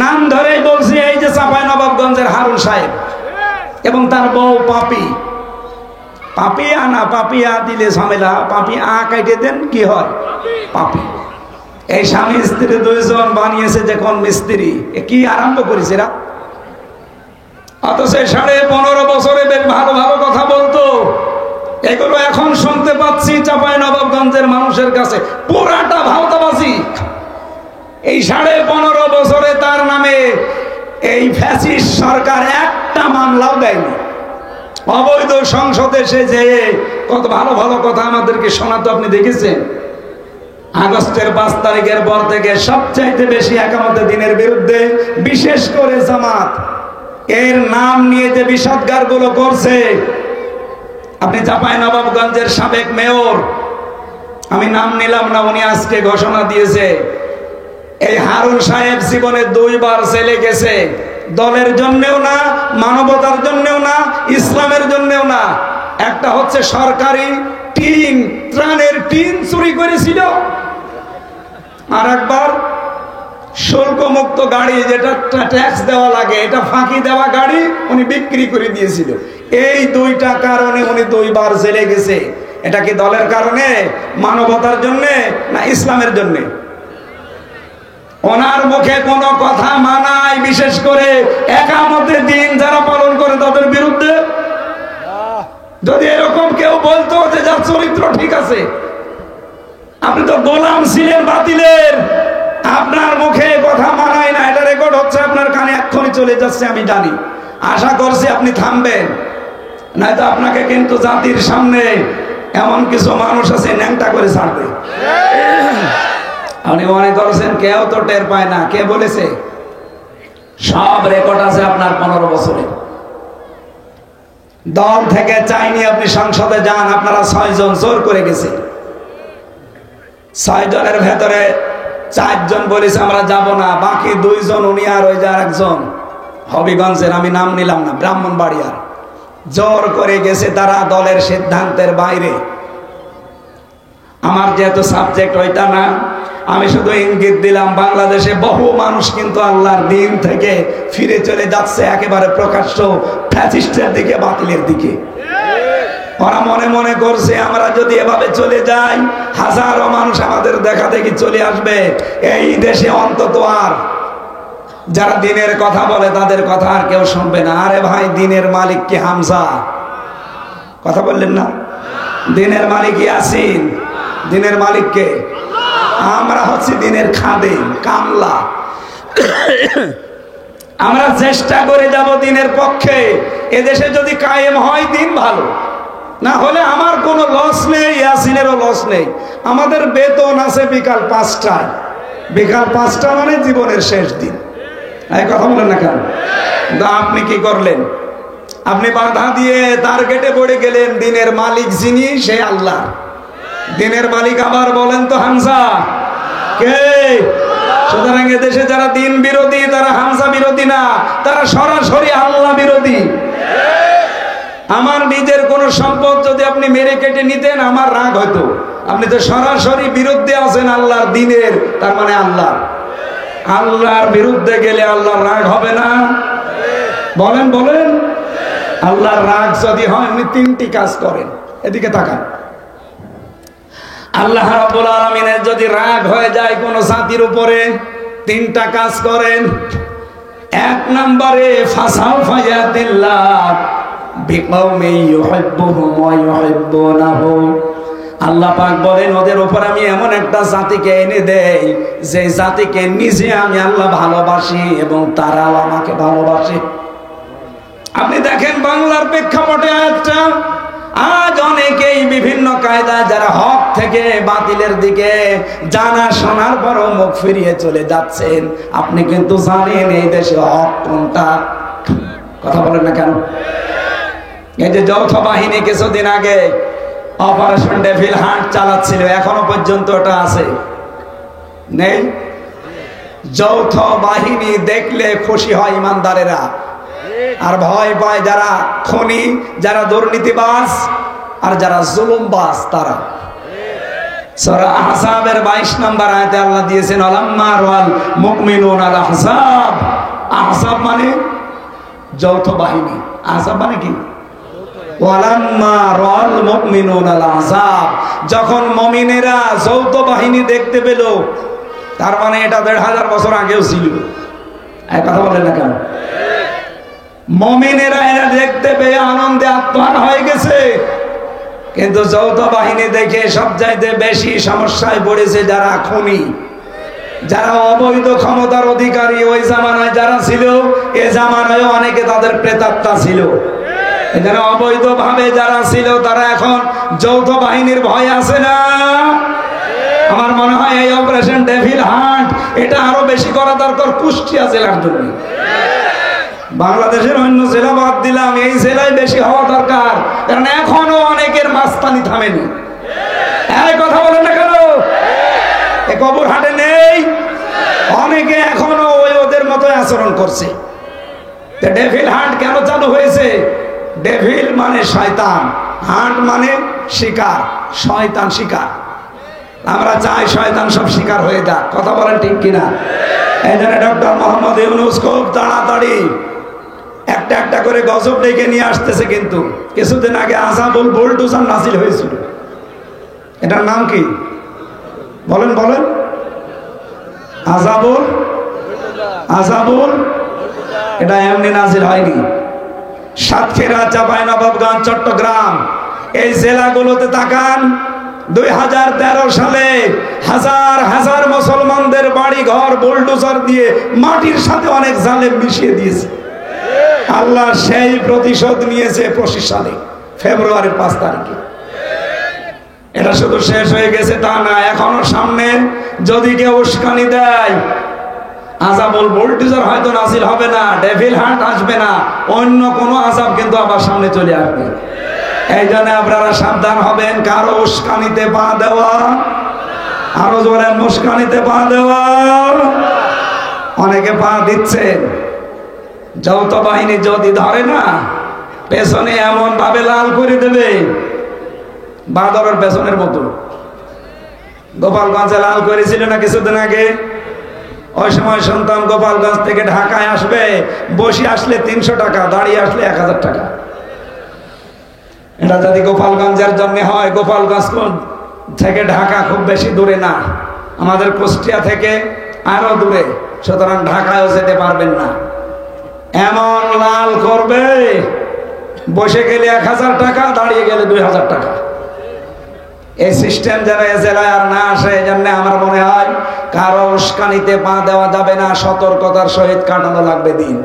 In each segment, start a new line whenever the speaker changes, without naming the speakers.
নাম ধরেই বলছি, এই যে চাঁপাইনবাবগঞ্জের হারুন সাহেব এবং তার বউ পাপি। পাপি আনা, পাপি আ দিলে ঝামেলা, পাপি আ কাটে দেন কি হয় পাপি। এই স্বামী স্ত্রী দুইজন বানিয়েছে যে কোন মিস্ত্রি, কি আরম্ভ করেছে এরা। অথচ 15.5 বছরে বেশ ভালো ভালো কথা বলতো, এগুলো এখন শুনতে পাচ্ছি চাঁপাইনবাবগঞ্জের মানুষের কাছে পুরাটা ভাওতাবাজি। এই 15.5 বছরে তার নামে এই ফ্যাসিস্ট সরকার একটা মামলাও দেয়নি। অবৈধ সংসদে সে যে কত ভালো ভালো কথা আমাদেরকে শোনাতো, আপনি দেখেছেন। আগস্টের 5 তারিখের পর থেকে সবচাইতে বেশি একামতে দিনের বিরুদ্ধে, বিশেষ করে জামাত এর নাম নিয়ে যে বিষাদগার গুলো করছে। আপনি চাঁপাইনবাবগঞ্জের সাবেক মেয়র, আমি নাম নিলাম না, উনি আজকে ঘোষণা দিয়েছে এই হারুন সাহেব জীবনে 2 বার জেলে গেছে। দলের জন্যও না, মানবতার জন্যও না, ইসলামের জন্যও না। একটা হচ্ছে সরকারি টিন, ত্রাণের টিন চুরি করেছিল, আর একবার শুল্ক মুক্ত গাড়ি, যেটা ট্যাক্স দেওয়া লাগে, এটা ফাঁকি দেওয়া গাড়ি উনি বিক্রি করে দিয়েছিল। এই 2টা কারণে উনি 2 বার জেলে গেছে। এটা কি দলের কারণে, মানবতার জন্যে, না ইসলামের জন্যে? ওনার মুখে কোনো কথা মানায়, বিশেষ করে একামতের দিন যারা পালন করে তাদের বিরুদ্ধে। যদি এরকম কেউ বলতো যে যার চরিত্র ঠিক আছে, আপনি তো গোলাম ছিলেন বাতিলের, আপনার মুখে কথা মানায় না, এটা রেকর্ড হচ্ছে আপনার কানে, এক্ষুনি চলে যাচ্ছে আমি জানি। আশা করছি আপনি থামবেন, নয়তো আপনাকে কিন্তু জাতির সামনে এমন কিছু মানুষ আছে ন্যাংটা করে ছাড়বে। আপনি মনে করছেন কেউ তো টের পায় না, কে বলেছে? সব রেকর্ড আছে আপনার 15 বছরে। দল থেকে চাইনি আপনি সংসদে যান, আপনারা 6 জন জোর করে গেছে। 6 জনের ভেতরে 4 জন বলেছে আমরা যাব না, বাকি 2 জন উনি আর ওই যে আরেকজন হবিগঞ্জের, আমি নাম নিলাম না, ব্রাহ্মণবাড়িয়ার, জোর করে গেছে তারা দলের সিদ্ধান্তের বাইরে। আমার যেহেতু সাবজেক্ট ওইটা না, আমি শুধু ইঙ্গিত দিলাম বাংলাদেশে বহু মানুষ কিন্তু আল্লাহর দিন থেকে ফিরে চলে যাচ্ছে একেবারে প্রকাশ্য ফ্যাসিস্টের দিকে, বাতিলের দিকে। ওরা মনে মনে করছে আমরা যদি এভাবে চলে যাই, হাজারো মানুষ আমাদের দেখা দেখি চলে আসবে এই দেশে, অন্তত আর যারা দিনের কথা বলে তাদের কথা আর কেউ শুনবে না। আরে ভাই, দিনের মালিক কি হামজা? কথা বললেন না? দিনের মালিক ইয়াসিন, দিনের মালিককে আমরা হচ্ছে দিনের খাদেম, কামলা। আমরা চেষ্টা করে যাব দিনের পক্ষে। এদেশে যদি কায়েম হয় দিন, ভালো, না হলে আমার কোনো লস নেই, ইয়াসিনেরও লস নেই। আমাদের বেতন আছে বিকাল 5টায়, বিকাল 5টা মানে জীবনের শেষ দিন। এই কথা বলেন না কেন? আপনি কি করলেন? আপনি বাধা দিয়ে টার্গেটে পড়ে গেলেন। দিনের মালিক যিনি, সে আল্লাহ। দিনের মালিক আবার বলেন তো হামজা কে? সুতরাং এদেশে যারা দিন বিরোধী তারা হামজা বিরোধী না, তারা সরাসরি আল্লাহ বিরোধী। আমার নিজের কোন সম্পদ যদি আপনি মেরে কেটে নিতেন আমার রাগ হতো। আপনি তো সরাসরি বিরুদ্ধে আছেন আল্লাহর দিনের, তার মানে আল্লাহর বিরুদ্ধে গেলে আল্লাহর রাগ হবে না? বলেন বলেন। আল্লাহর রাগ যদি হয়, উনি 3টি কাজ করেন। এদিকে তাকান। আল্লাহ রাব্বুল আলামিনের যদি রাগ হয়ে যায় কোন জাতির উপরে, 3টা কাজ করেন। 1 নম্বরে ফাসাউফা ইয়াতিল্লাহ বিকওমি ইউহিব্বুহুম ওয়া ইউহিব্বুনাহু। আল্লাহ পাক বলেন ওদের উপর আমি এমন একটা জাতিকে এনে দেই যে জাতিকে নিজে আমি আল্লাহ ভালোবাসি এবং তারাও আমাকে ভালোবাসে। আপনি দেখেন বাংলার প্রেক্ষাপটে আয়াতটা, আজ অনেকেই বিভিন্ন কায়দায় যারা হক থেকে বাতিলের দিকে জানা শোনার পরও মুখ ফিরিয়ে চলে যাচ্ছেন। আপনি কিন্তু জানেন এই দেশে হক কোনটা। কথা বলেন না কেন? এই যে যৌথ বাহিনী কিছুদিন আগে অপারেশন ডেভিল হান্ট চালাচ্ছিল, এখনো পর্যন্ত ওটা আছে নেই? যৌথ বাহিনী দেখলে খুশি হয় ইমানদারেরা, আর ভয় পায় যারা খনি, যারা দুর্নীতিবাজ, আর যারা জুলুমবাজ তারা। সূরা আহজাবের 22 নম্বর আয়াতে আল্লাহ দিয়েছেন আলাম্মা রাল মুমিনুনা আল আহজাব আহসাব মানে যৌথ বাহিনী। আহসাব মানে কি? যখন মুমিনেরা যৌথ বাহিনী দেখতে পেল, তার মানে এটা ১৫০০ বছর আগেও ছিল। এক কথা বলেন না কেন? মুমিনেরা এরা দেখতে পেয়ে আনন্দে আত্মহারা হয়ে গেছে, কিন্তু যৌথ বাহিনী দেখে সবচাইতে বেশি সমস্যায় পড়েছে যারা খুনি, যারা অবৈধ ক্ষমতার অধিকারী। ওই জামানায় যারা ছিল, এ জামানায় অনেকে তাদের প্রেতাত্মা ছিল। এখানে অবৈধভাবে যারা ছিল তারা এখন যৌথ বাহিনীর ভয় আছে না? আমার মনে হয় এই অপারেশন ডেভিল হান্ট এটা আরো বেশি করা দরকার কুষ্টিয়া জেলার জন্য। বাংলাদেশের অন্য জেলা বাদ দিলাম, এই জেলায় বেশি হওয়া দরকার, কারণ এখনো অনেকের মাস্তানি থামেনি। এই কথা বলেন না কেন? এ কবর হাটে নেই, অনেকে এখনো ওই ওদের মতো আচরণ করছে। ডেভিল হান্ট কেন চালু হয়েছে? ডেভিল মানে শয়তান, হান্ট মানে শিকার, শয়তান শিকার। আমরা চাই শয়তান সব শিকার হয়ে যাক। কথা বলেন ঠিক কিনা? এই জন্য ডক্টর মোহাম্মদ ইউনূস খুব তাড়াতাড়ি একটা একটা করে গজব ডেকে নিয়ে আসতেছে। কিন্তু কিছুদিন আগে আযাবুল বুলডোজার নাজিল হয়েছিল। এটার নাম কি বলেন? বলেন। আযাবুল এটা এমনি নাজিল হয়নি। সাতক্ষীরা, চাঁপাইনবাবগঞ্জ, চট্টগ্রাম এই জেলাগুলোতে তাকান, 2013 সালে হাজার হাজার মুসলমানদের বাড়ি ঘর বুলডোজার দিয়ে মাটির সাথে অনেক জালেম মিশিয়ে দিয়েছে। আল্লাহ সেই প্রতিশোধ নিয়েছে 25 সালে ফেব্রুয়ারির 5 তারিখে। এটা শুধু শেষ হয়ে গেছে তা না, এখনো সামনে যদি কেউ উস্কানি দেয়, আযাবুল বুলডোজার হয়তো নাজিল হবে না, ডেভিল হান্ট আসবে না, অন্য কোনো আযাব কিন্তু আবার সামনে চলে আসবে। এই জন্য আপনারা সাবধান হবেন, কারো উস্কানিতে পা দেওয়া, আরো বলেন উস্কানিতে পা দেওয়া। অনেকে পা দিচ্ছেন। যৌথ বাহিনী যদি ধরে না, পেছনে এমন ভাবে লাল করে দেবে, বাদরের পেছনের মতো। গোপালগঞ্জে লাল করেছিল না কিছুদিন আগে? ওই সময় শুনতাম গোপালগঞ্জ থেকে ঢাকায় আসবে, বসে আসলে 300 টাকা, দাঁড়িয়ে আসলে 1000 টাকা। এটা যদি গোপালগঞ্জের জন্য হয়, গোপালগঞ্জ থেকে ঢাকা খুব বেশি দূরে না, আমাদের কুষ্টিয়া থেকে আরো দূরে, সুতরাং ঢাকায়ও যেতে পারবেন না। এমন লাল করবে, বসে গেলে 1000 টাকা, দাঁড়িয়ে গেলে 2000 টাকা। এই সিস্টেম যেন এ জেলায় আর না আসে, এই জন্য আমার মনে হয় কারো উস্কানিতে পা দেওয়া যাবে না, সতর্কতার সহিত কাটানো লাগবে দিন।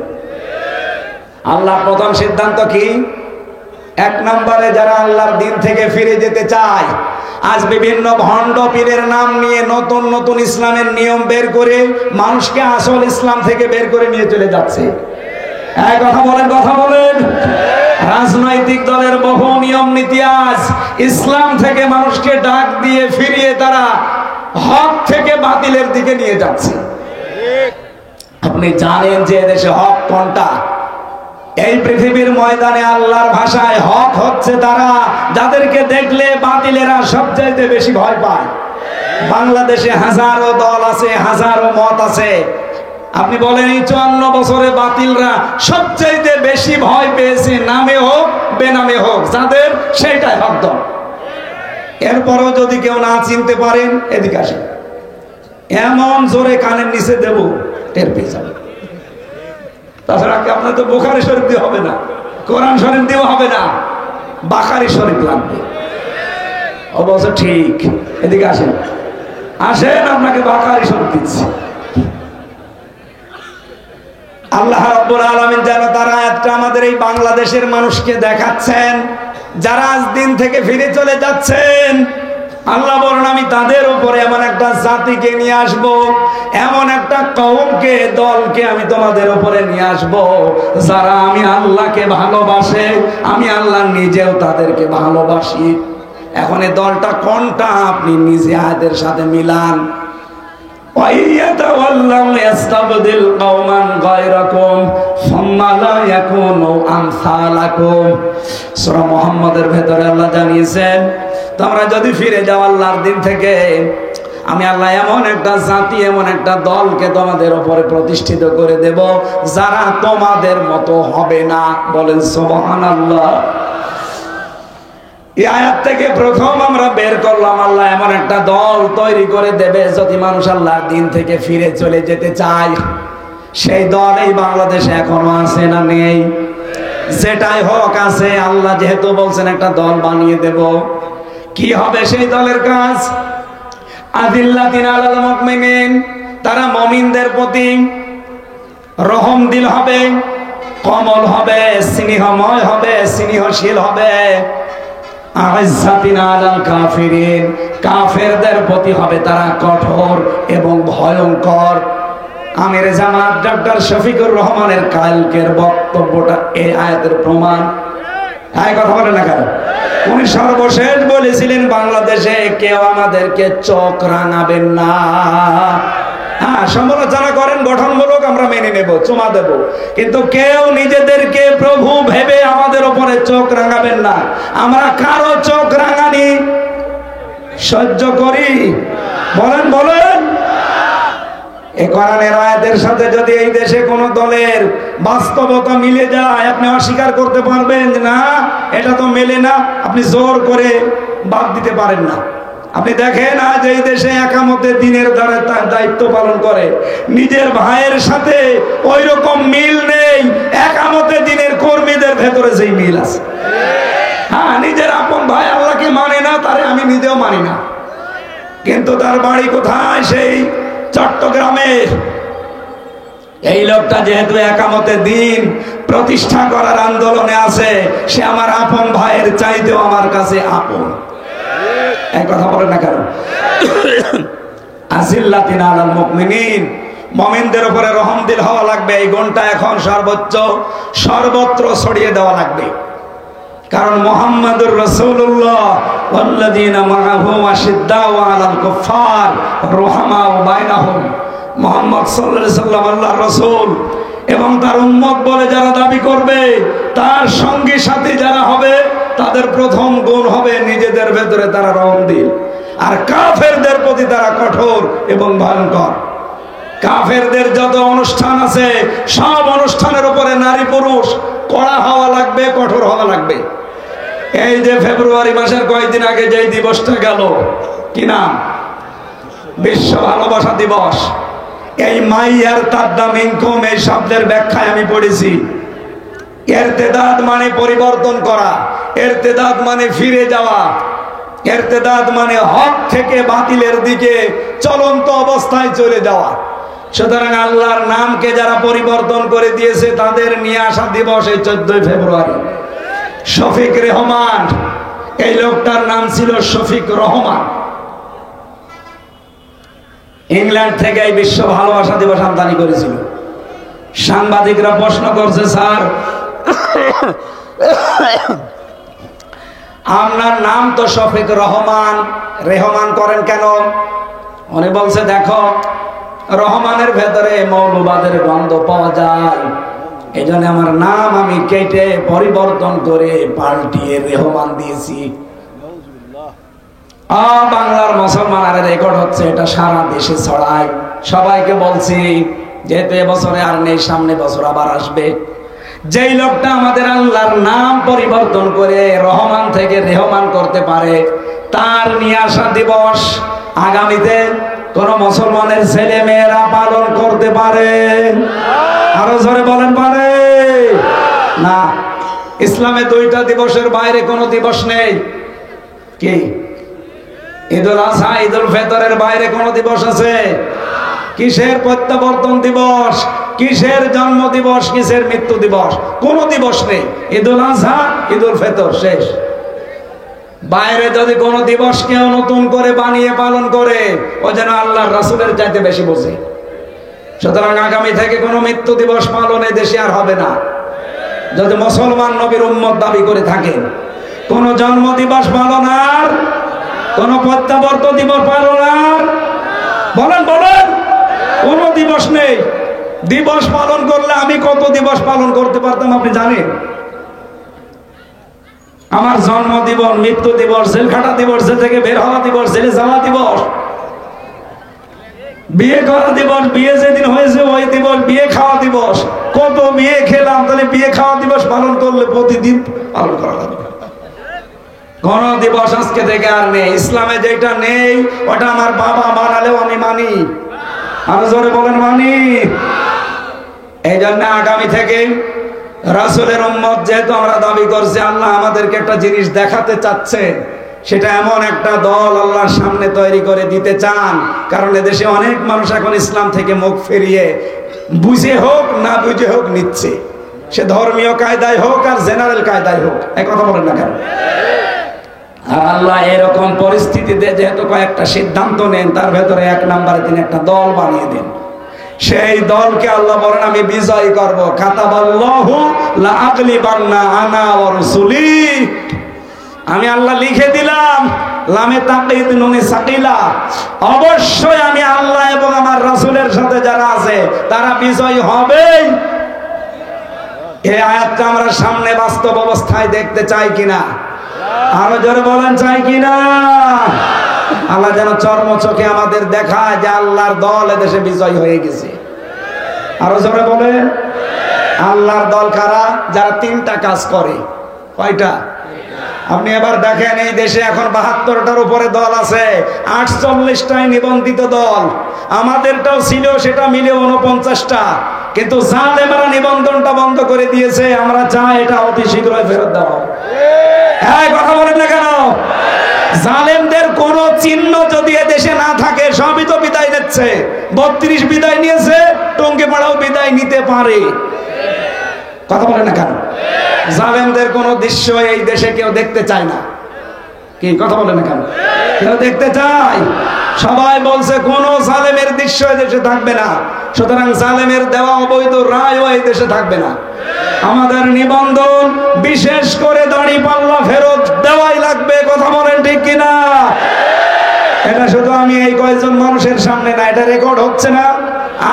আল্লাহ প্রথম সিদ্ধান্ত কি? 1 নম্বরে যারা আল্লাহর দিন থেকে ফিরে যেতে চায়, আজ বিভিন্ন ভণ্ড পীরের নাম নিয়ে নতুন নতুন ইসলামের নিয়ম বের করে মানুষকে আসল ইসলাম থেকে বের করে নিয়ে চলে যাচ্ছে। এই কথা বলেন, কথা বলেন। রাজনৈতিক দলের বহু নিয়ম নীতি আজ ইসলাম থেকে মানুষকে ডাক দিয়ে ফিরিয়ে তারা হক থেকে বাতিলের দিকে নিয়ে যাচ্ছে। আপনি জানেন যে দেশে হক কোনটা? এই পৃথিবীর ময়দানে আল্লাহর ভাষায় হক হচ্ছে তারা যাদেরকে দেখলে বাতিলেরা সবচাইতে বেশি ভয় পায়। বাংলাদেশে হাজারো দল আছে, হাজারো মত আছে। আপনি বলেন এই 54 বছরে বাতিলরা সবচাইতে বেশি ভয় পেয়েছে, নামে হোক বেনামে হোক, যাদের সেইটাই হক দল। এরপরও যদি কেউ না চিনতে পারেন, এদিকে আসেন, এমন জোরে কানের নিচে দেব, টের পেয়ে যাবে। তাছাড়া কি আপনার তো বুখারী শরীফ দিয়ে হবে না, কোরআন শরীফ দিয়েও হবে না, বাকারি শরীফ লাগবে। অবশ্য ঠিক, এদিকে আসেন, আসেন, আপনাকে বাকারি শরীফ দিচ্ছি। আল্লাহ রাব্বুল আলামিন যেন তার আয়াতটা আমাদের এই বাংলাদেশের মানুষকে দেখাচ্ছেন, যারা আজ দিন থেকে ফিরে চলে যাচ্ছেন। আল্লাহ বলেন, আমি তাদের উপরে এমন একটা জাতিকে নিয়ে আসব, এমন একটা কওমকে, দলকে আমি তোমাদের উপরে নিয়ে আসব, যারা আমি আল্লাহকে ভালোবাসে, আমি আল্লাহ নিজেও তাদেরকে ভালোবাসি। এখন এই দলটা কোনটা আপনি নিজে আয়াতের সাথে মিলান। সূরা মুহাম্মাদের ভেতরে আল্লাহ জানিয়েছেন, তোমরা যদি ফিরে যাও আল্লাহর দিন থেকে, আমি আল্লাহ এমন একটা জাতি, এমন একটা দলকে তোমাদের উপরে প্রতিষ্ঠিত করে দেব যারা তোমাদের মতো হবে না। বলেন সুবহানাল্লাহ। এই আয়াত থেকে প্রথম আমরা বের করলাম আল্লাহ এমন একটা দল তৈরি করে দেবে যদি মানুষ আল্লাহর দিন থেকে ফিরে চলে যেতে চায়। সেই দল এই বাংলাদেশে এখনো আছে না নেই? যেটাই হোক আছে। আল্লাহ যেহেতু বলছেন একটা দল বানিয়ে দেব, কি হবে সেই দলের কাজ? আদিল্লাতিন আলাল মুমিনিন, তারা মুমিনদের প্রতি রহম দিল হবে, কমল হবে, স্নেহময় হবে, স্নেহশীল হবে। আইজ্জাতিন আলাল কাফিরিন, কাফেরদের প্রতি হবে তারা কঠোর এবং ভয়ঙ্কর। আমির জামাত ডক্টর শফিকুর রহমানের কালকের বক্তব্যটা এই আয়াতের প্রমাণ। এই কথা বলে না কেন? উনি সর্বশেষ বলেছিলেন বাংলাদেশে কেউ আমাদেরকে চোখ রাঙাবেন না। হ্যাঁ, সমালোচনা করেন গঠনমূলক, আমরা মেনে নেব, চুমা দেব, কিন্তু কেউ নিজেদেরকে প্রভু ভেবে আমাদের উপরে চোখ রাঙাবেন না। আমরা কারো চোখ রাঙানি সহ্য করি? বলেন বলেন। এই কোরআনের আয়াতের সাথে যদি এই দেশে কোন দলের বাস্তবতা মিলে যায়, আপনি অস্বীকার করতে পারবেন না এটা তো মেলে না, আপনি জোর করে বাদ দিতে পারেন না। আপনি দেখেন আজ এই দেশে একামতে দিনের দ্বারা তার দায়িত্ব পালন করে নিজের ভাইয়ের সাথে ওই রকম মিল নেই একামতে দিনের কর্মীদের ভেতরে যেই মিল আছে। হ্যাঁ, নিজের আপন ভাই আল্লাহকে মানে না, তারে আমি নিজেও মানি না, কিন্তু তার বাড়ি কোথায়? সেই চট্টগ্রামের। এই লোকটা যেহেতু একামতে দিন প্রতিষ্ঠা করার আন্দোলনে আছে, সে আমার আপন ভাইয়ের চাইতেও আমার কাছে আপন। এই কথা বলেন না কেন? আজিল্লাতিন আলাল মুমিনিন, মুমিনদের উপরে রহম দিল হওয়া লাগবে। এই গুণটা এখন সর্বত্র ছড়িয়ে দেওয়া লাগবে। কারণ মুহাম্মাদুর রাসূলুল্লাহ ওয়াল্লাযীনা মাআহু আশিদ্দাউ আলাল কুফফার রুহামাউ বাইনাহুম, মুহাম্মদ সাল্লাল্লাহু আলাইহি সাল্লাম আল্লাহর রাসূল এবং তার উম্মত বলে যারা দাবি করবে, তার সঙ্গী সাথী যারা হবে, তাদের প্রথম গুণ হবে নিজেদের ভেতরে তারা রহম দিল, আর কাফেরদের প্রতি তারা কঠোর এবং ভয়ঙ্কর। কাফেরদের যত অনুষ্ঠান আছে সব অনুষ্ঠানের উপরে নারী পুরুষ কড়া হওয়া লাগবে, কঠোর হওয়া লাগবে। এই যে ফেব্রুয়ারি মাসের কয়েকদিন আগে যে দিবসটা গেল, কি নাম? বিশ্ব ভালোবাসা দিবস। এই মাইয়ার তাদ্দা মিনকুম এই শব্দের ব্যাখ্যায় আমি পড়েছি, ইরতেদাদ মানে পরিবর্তন করা, ইরতেদাদ মানে ফিরে যাওয়া, ইরতেদাদ মানে হক থেকে বাতিলের দিকে চলন্ত অবস্থায় চলে যাওয়া। সুতরাং আল্লাহর নামকে যারা পরিবর্তন করে দিয়েছে তাদের নিয়ে আসা দিবস এই 14 ফেব্রুয়ারি। শফিক রহমান, এই লোকটার নাম ছিল শফিক রহমান। ইংল্যান্ড থেকে এই বিশ্ব ভালোবাসা দিবস আমদানি করেছিল। সাংবাদিকরা প্রশ্ন করছে, স্যার আপনার নাম তো শফিক রহমান, রেহমান করেন কেন? উনি বলছে, দেখো রহমানের ভেতরে মৌলবাদের গন্ধ পাওয়া যায়, এই জন্য আমার নাম আমি কেটে পরিবর্তন করে পাল্টিয়ে রেহমান দিয়েছি। বাংলার মুসলমানের রেকর্ড হচ্ছে, এটা সারা দেশে ছড়ায়। সবাইকে বলছি যেহেতু এবছরে আর নেই, সামনে বছর আবার আসবে। যেই লোকটা আমাদের আল্লাহর নাম পরিবর্তন করে রহমান থেকে রেহমান করতে পারে, তার নিয়ে আসা দিবস আগামীতে কোন মুসলমানের ছেলে মেয়েরা পালন করতে পারে? আরো জোরে বলেন, পারে না? ইসলামে 2টা দিবসের বাইরে কোনো দিবস নেই। কি? ঈদুল আজহা, ঈদুল ফিতরের বাইরে কোনো দিবস আছে? কিসের প্রত্যাবর্তন দিবস, কিসের জন্ম দিবস, কিসের মৃত্যু দিবস? কোনো দিবস নেই। ঈদুল আজহা, ঈদুল ফিতর, শেষ। বাইরে যদি কোনো দিবস কেউ নতুন করে বানিয়ে পালন করে, ও যেন আল্লাহর রাসূলের চাইতে বেশি বোঝে। সুতরাং আগামী থেকে কোনো মৃত্যু দিবস পালনে দেশে আর হবে না। যদি মুসলমান নবীর উম্মত দাবি করে থাকেন, কোন জন্ম দিবস পালন আর, কোন প্রত্যাবর্তন দিবস পালন আর, বলেন বলেন, কোন দিবস নেই। দিবস পালন করলে আমি কত দিবস পালন করতে পারতাম আপনি জানেন? আমার জন্ম দিবস, মৃত্যু দিবস, জেলখাটা দিবস, জেল থেকে বের হওয়া দিবস, জেলে যাওয়া দিবস, বিয়ে করা দিবস, বিয়ে যেদিন হয়েছে ওই দিবস বিয়ে খাওয়া দিবস। কত বিয়ে খেলাম, তাহলে বিয়ে খাওয়া দিবস পালন করলে প্রতিদিন পালন করা লাগবে। গণ দিবস আজকে থেকে আর নেই। ইসলামে যেটা নেই ওটা আমার বাবা বানালেও আমি মানি। আরো জোরে বলেন মানি। এই জন্য আগামী থেকে রাসূলের উম্মত যেহেতু আমরা দাবি করছি, আল্লাহ আমাদেরকে একটা জিনিস দেখাতে চাচ্ছে, সেটা এমন একটা দল আল্লাহর সামনে তৈরি করে দিতে চান। কারণ এদেশে অনেক মানুষ এখন ইসলাম থেকে মুখ ফিরিয়ে বুঝে হোক না বুঝে হোক নিচ্ছে, সে ধর্মীয় কায়দায় হোক আর জেনারেল কায়দায় হোক। এই কথা বলেন না কেন? আর আল্লাহ এরকম পরিস্থিতিতে যেহেতু কয়েকটা সিদ্ধান্ত নেন, তার ভেতরে এক নম্বরে তিনি একটা দল বানিয়ে দেন। সেই দলকে আল্লাহ বলেন আমি বিজয় করব। কাতাবাল্লাহু লা আগলিবান্না আনা ওয়া রাসূলি। আমি আল্লাহ লিখে দিলাম, লামে তাকিদ নুনে সাকিলা, অবশ্যই আমি আল্লাহ এবং আমার রাসূলের সাথে যারা আছে তারা বিজয় হবেই। এই আয়াতটা আমরা সামনে বাস্তব অবস্থায় দেখতে চাই কিনা? আরো জোরে বলেন চাই কিনা? আল্লাহ যেন চর্ম চোখে আমাদের দেখায় যে আল্লাহর দল এদেশে বিজয় হয়ে গেছে। আরো জোরে বলেন। আল্লাহর দল কারা? যারা তিনটা কাজ করে। কয়টা? আপনি এবার দেখেন, এই দেশে এখন 72টার উপরে দল আছে, 48টাই নিবন্ধিত দল। আমাদেরটাও ছিল, সেটা মিলে 49টা। কিন্তু জালেমরা নিবন্ধনটা বন্ধ করে দিয়েছে। আমরা চাই এটা অতি শীঘ্রই ফেরত দেওয়া। হ্যাঁ, কথা বলেন না কেন? জালেমদের কোন চিহ্ন যদি দেশে না থাকে, সবই তো বিদায় নিচ্ছে। 32 বিদায় নিয়েছে, টঙ্গী পাড়াও বিদায় নিতে পারে। কথা বলেন না কেন? জালেমদের কোন দৃশ্য এই দেশে কেউ দেখতে চায় না। কি কথা বলেন না কেন? কেউ দেখতে চায়? সবাই বলছে কোন জালেমের দৃশ্য এই দেশে থাকবে না। সুতরাং জালেমের দেওয়া অবৈধ রায়ও এই দেশে থাকবে না। আমাদের নিবন্ধন, বিশেষ করে দাড়িপাল্লা ফেরত দেওয়াই লাগবে। কথা বলেন ঠিক কিনা? এটা শুধু আমি এই কয়েকজন মানুষের সামনে না, এটা রেকর্ড হচ্ছে না,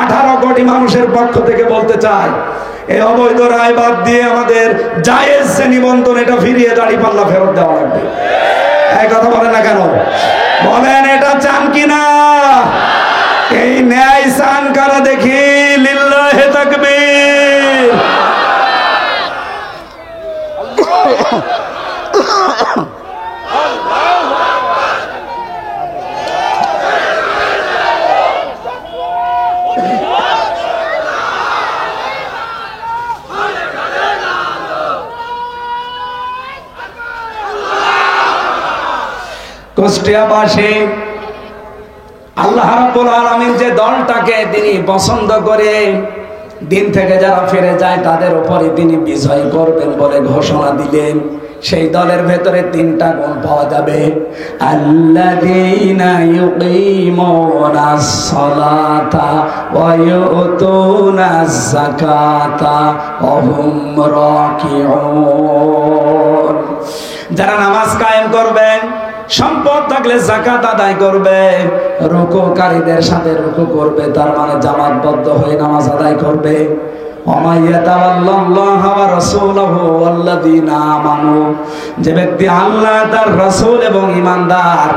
18 কোটি মানুষের পক্ষ থেকে বলতে চাই, এই অবৈধ রায় বাদ দিয়ে আমাদের জায়েজ যে নিবন্ধন, এটা ফিরিয়ে দাড়িপাল্লা ফেরত দেওয়া লাগবে। এই কথা বলেন না কেন? বলেন এটা চান কিনা? এই ন্যায় চান কারা দেখি? লিল্লাহে তাকবীর। কুষ্টিয়াবাসী আল্লাহ রাব্বুল আলামিন যে দলটাকে তিনি পছন্দ করে দিন থেকে যারা ফিরে যায় তাদের উপরে তিনি বিজয় করবেন বলে ঘোষণা দিলেন। সেই দলের ভেতরে 3টা গুণ পাওয়া যাবে। আল্লাযীনা ইউকিমুনাস সালাতা ওয়া ইউতুনাজ যাকাতা ওয়া হুম রাকিউন। যারা নামাজ কায়েম করবে, সম্পদ থাকলে যাকাত আদায় করবে, রুকুকারীদের সাথে রুকু করবে, তার মানে জামাতবদ্ধ হয়ে নামাজ আদায় করবে। যে ব্যক্তি আল্লাহ, তার রাসূল এবং ঈমানদার,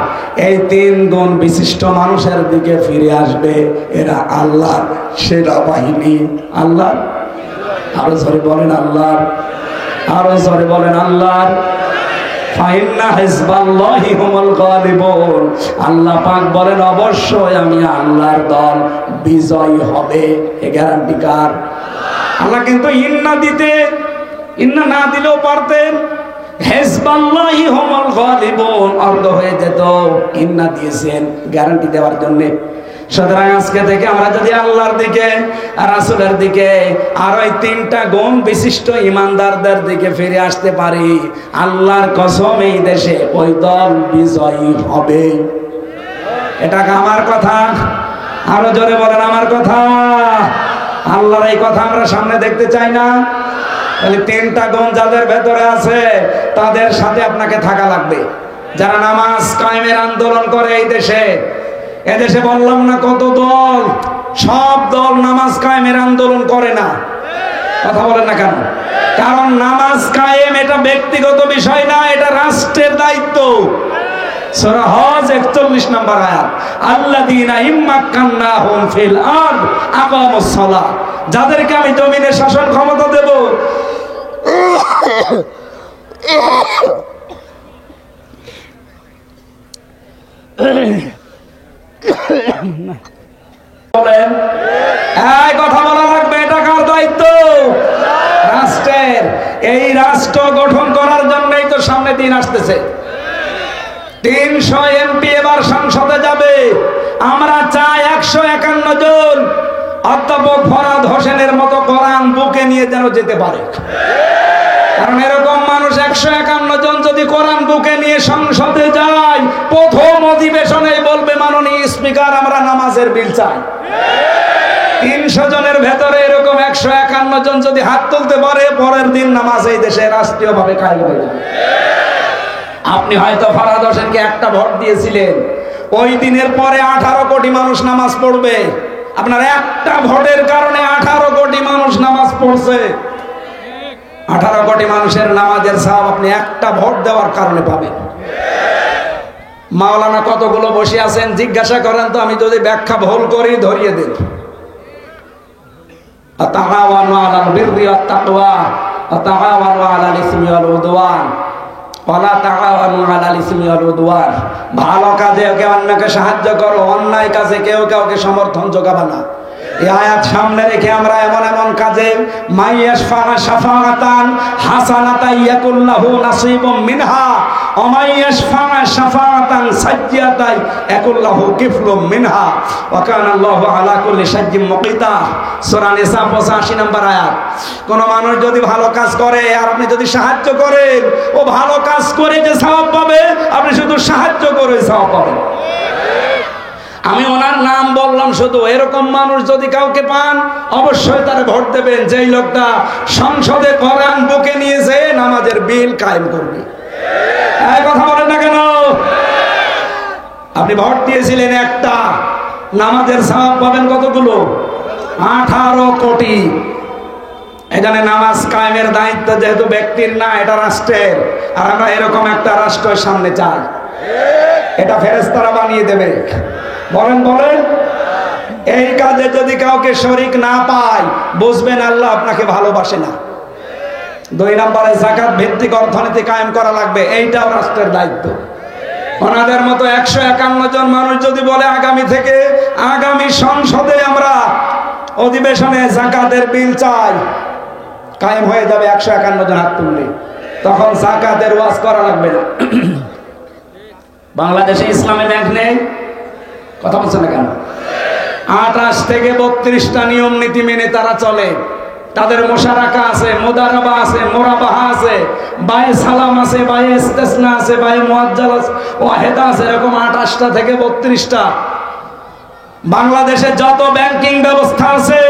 এই 3 গুণ বিশিষ্ট মানুষের দিকে ফিরে আসবে, এরা আল্লাহর সেনাবাহিনী। আল্লাহ, আরো জোরে বলেন আল্লাহ, আরো জোরে বলেন আল্লাহ। আল্লাহ পাক বলেন অবশ্যই আমি আল্লাহর দল বিজয়ী হবে। এ গ্যারান্টি কার? আল্লাহ কিন্তু ইন্না দিতে, ইন্না না দিলেও পারতেন। হিজবাল্লাহি হুমুল গালিবুন অর্ধ হয়ে যেত, ইন্না দিয়েছেন গ্যারান্টি দেওয়ার জন্য। সুতরাং আজকে থেকে আমরা যদি আল্লাহর দিকে, রাসূলের দিকে, আর ওই 3টা গুণ বিশিষ্ট ঈমানদারদের দিকে ফিরে আসতে পারি, আল্লাহর কসম এই দেশে ওই দল বিজয়ী হবে। এটা আমার কথা। আরো জোরে বলেন আমার কথা। আল্লাহর এই কথা আমরা সামনে দেখতে চাই না? তাহলে 3টা গুণ যাদের ভেতরে আছে তাদের সাথে আপনাকে থাকা লাগবে। যারা নামাজ কায়েমের আন্দোলন করে এই দেশে, এদেশে বললাম না কত দল, সব দল নামাজ কায়েমের আন্দোলন করে না। কথা বলেন না কেন? কারণ নামাজ কায়েম এটা ব্যক্তিগত বিষয় না, এটা রাষ্ট্রের দায়িত্ব। সূরা হজ 41 নম্বর আয়াত, আল্লাযীনা ইম্মাক্কান্নাহুম ফিল আরদ আকামুস সালাহ, যাদেরকে আমি জমিনে শাসন ক্ষমতা দেব, বলেন এই কথা বলা লাগবে, এটা কার দায়িত্ব? রাষ্ট্রের। এই রাষ্ট্র গঠন করার জন্যই তো সামনে দিন আসতেছে। 300 এমপি এবার সংসদে যাবে। আমরা চাই 151 জন অধ্যাপক ফরহাদ হোসেনের মতো কোরআন বুকে নিয়ে যেন যেতে পারে। কারণ এরকম মানুষ 151 জন যদি কোরআন বুকে নিয়ে সংসদে যায়, প্রথম অধিবেশনে বলবে মাননীয় স্পিকার আমরা নামাজের বিল চাই। 300 জনের ভেতরে এরকম 151 জন যদি হাত তুলতে পারে, পরের দিন নামাজ এই দেশে রাষ্ট্রীয়ভাবে কায়েম হয়ে যাবে। আপনি হয়তো ফরহাদ হোসেনকে একটা ভোট দিয়েছিলেন, ওই দিনের পরে 18 কোটি মানুষ নামাজ পড়বে। আপনার একটা ভোটের কারণে 18 কোটি মানুষ নামাজ পড়ছে। 18 কোটি মানুষের নামাজের সওয়াব আপনি একটা ভোট দেওয়ার কারণে পাবেন। মাওলানা কতগুলো বসে আছেন জিজ্ঞাসা করেন তো, আমি যদি ব্যাখ্যা ভুল করি ধরিয়ে দেন। আতাআওয়ানু আলাল বিররি ওয়াত তাকওয়া আতাআওয়ানু আলাল ইসমি ওয়াল উদওয়ান ওয়ালা তাআওয়ানু আলাল ইসমি ওয়াল উদওয়ান। ভালো কাজে কেউ অন্যকে সাহায্য করো, অন্যায় কাজে কেউ কাউকে সমর্থন যোগাবে না। এই আয়াত সামনে রেখে আমরা এমন এমন কাজে মাইয়াশফা শাফাআতান হাসানাতান ইয়াকুল্লাহু নাসিবুম মিনহা ওয়া মাইয়াশফা শাফাআতান সাজ্জিয়াতান ইয়াকুল্লাহু কিফলুম মিনহা ওয়া কানা আল্লাহু আলা কুল্লি শাইইন মুকিতা। সূরা নিসা 85 নম্বর আয়াত। কোন মানুষ যদি ভালো কাজ করে আর আপনি যদি সাহায্য করেন, ও ভালো কাজ করে যে সওয়াব পাবে, আপনি শুধু সাহায্য করে সওয়াব পাবেন। আমি ওনার নাম বললাম শুধু, এরকম মানুষ যদি কাউকে পান অবশ্যই তার ভোট দেবেন, যেই লোকটা সংসদে কোরআন বুকে নিয়েছে নামাজের বিল কায়েম করবে। এই কথা বলেন না কেন? আপনি ভোট দিয়েছিলেন একটা, নামাজের সওয়াব পাবেন কতগুলো? 18 কোটি। এখানে নামাজ কায়েমের দায়িত্ব যেহেতু ব্যক্তির না, এটা রাষ্ট্রের। আর আমরা এরকম একটা রাষ্ট্রের সামনে চাই, এটা ফেরেশতারা বানিয়ে দেবে। বলেন বলেন, এই কাজে যদি কাউকে শরীক না পায়, বুঝবেন আল্লাহ আপনাকে ভালোবাসে না। 2 নম্বরে যাকাত ভিত্তিক অর্থনীতি কায়েম করা লাগবে, এইটাও রাষ্ট্রের দায়িত্ব। ওনাদের মতো 151 জন মানুষ যদি বলে আগামী থেকে আগামী সংসদে আমরা অধিবেশনে যাকাতের বিল চাই, কায়েম হয়ে যাবে 151 জন হাত তুললে। তখন যাকাতের ওয়াজ করা লাগবে না। বাংলাদেশে ইসলামী ব্যাংক নেই, কথা বলছে না কেন? 28 থেকে 32টা নিয়ম নীতি মেনে তারা চলে। তাদের মোশারাকা আছে, মুদারাবা আছে, মুরাবাহা আছে, বায়ে সালাম আছে, বায়ে ইস্তেসনা আছে, বায়ে মুআজ্জাল আছে, ওয়াহিদা আছে, এরকম 28টা থেকে 32টা। বাংলাদেশে যত ব্যাংকিং ব্যবস্থা আছে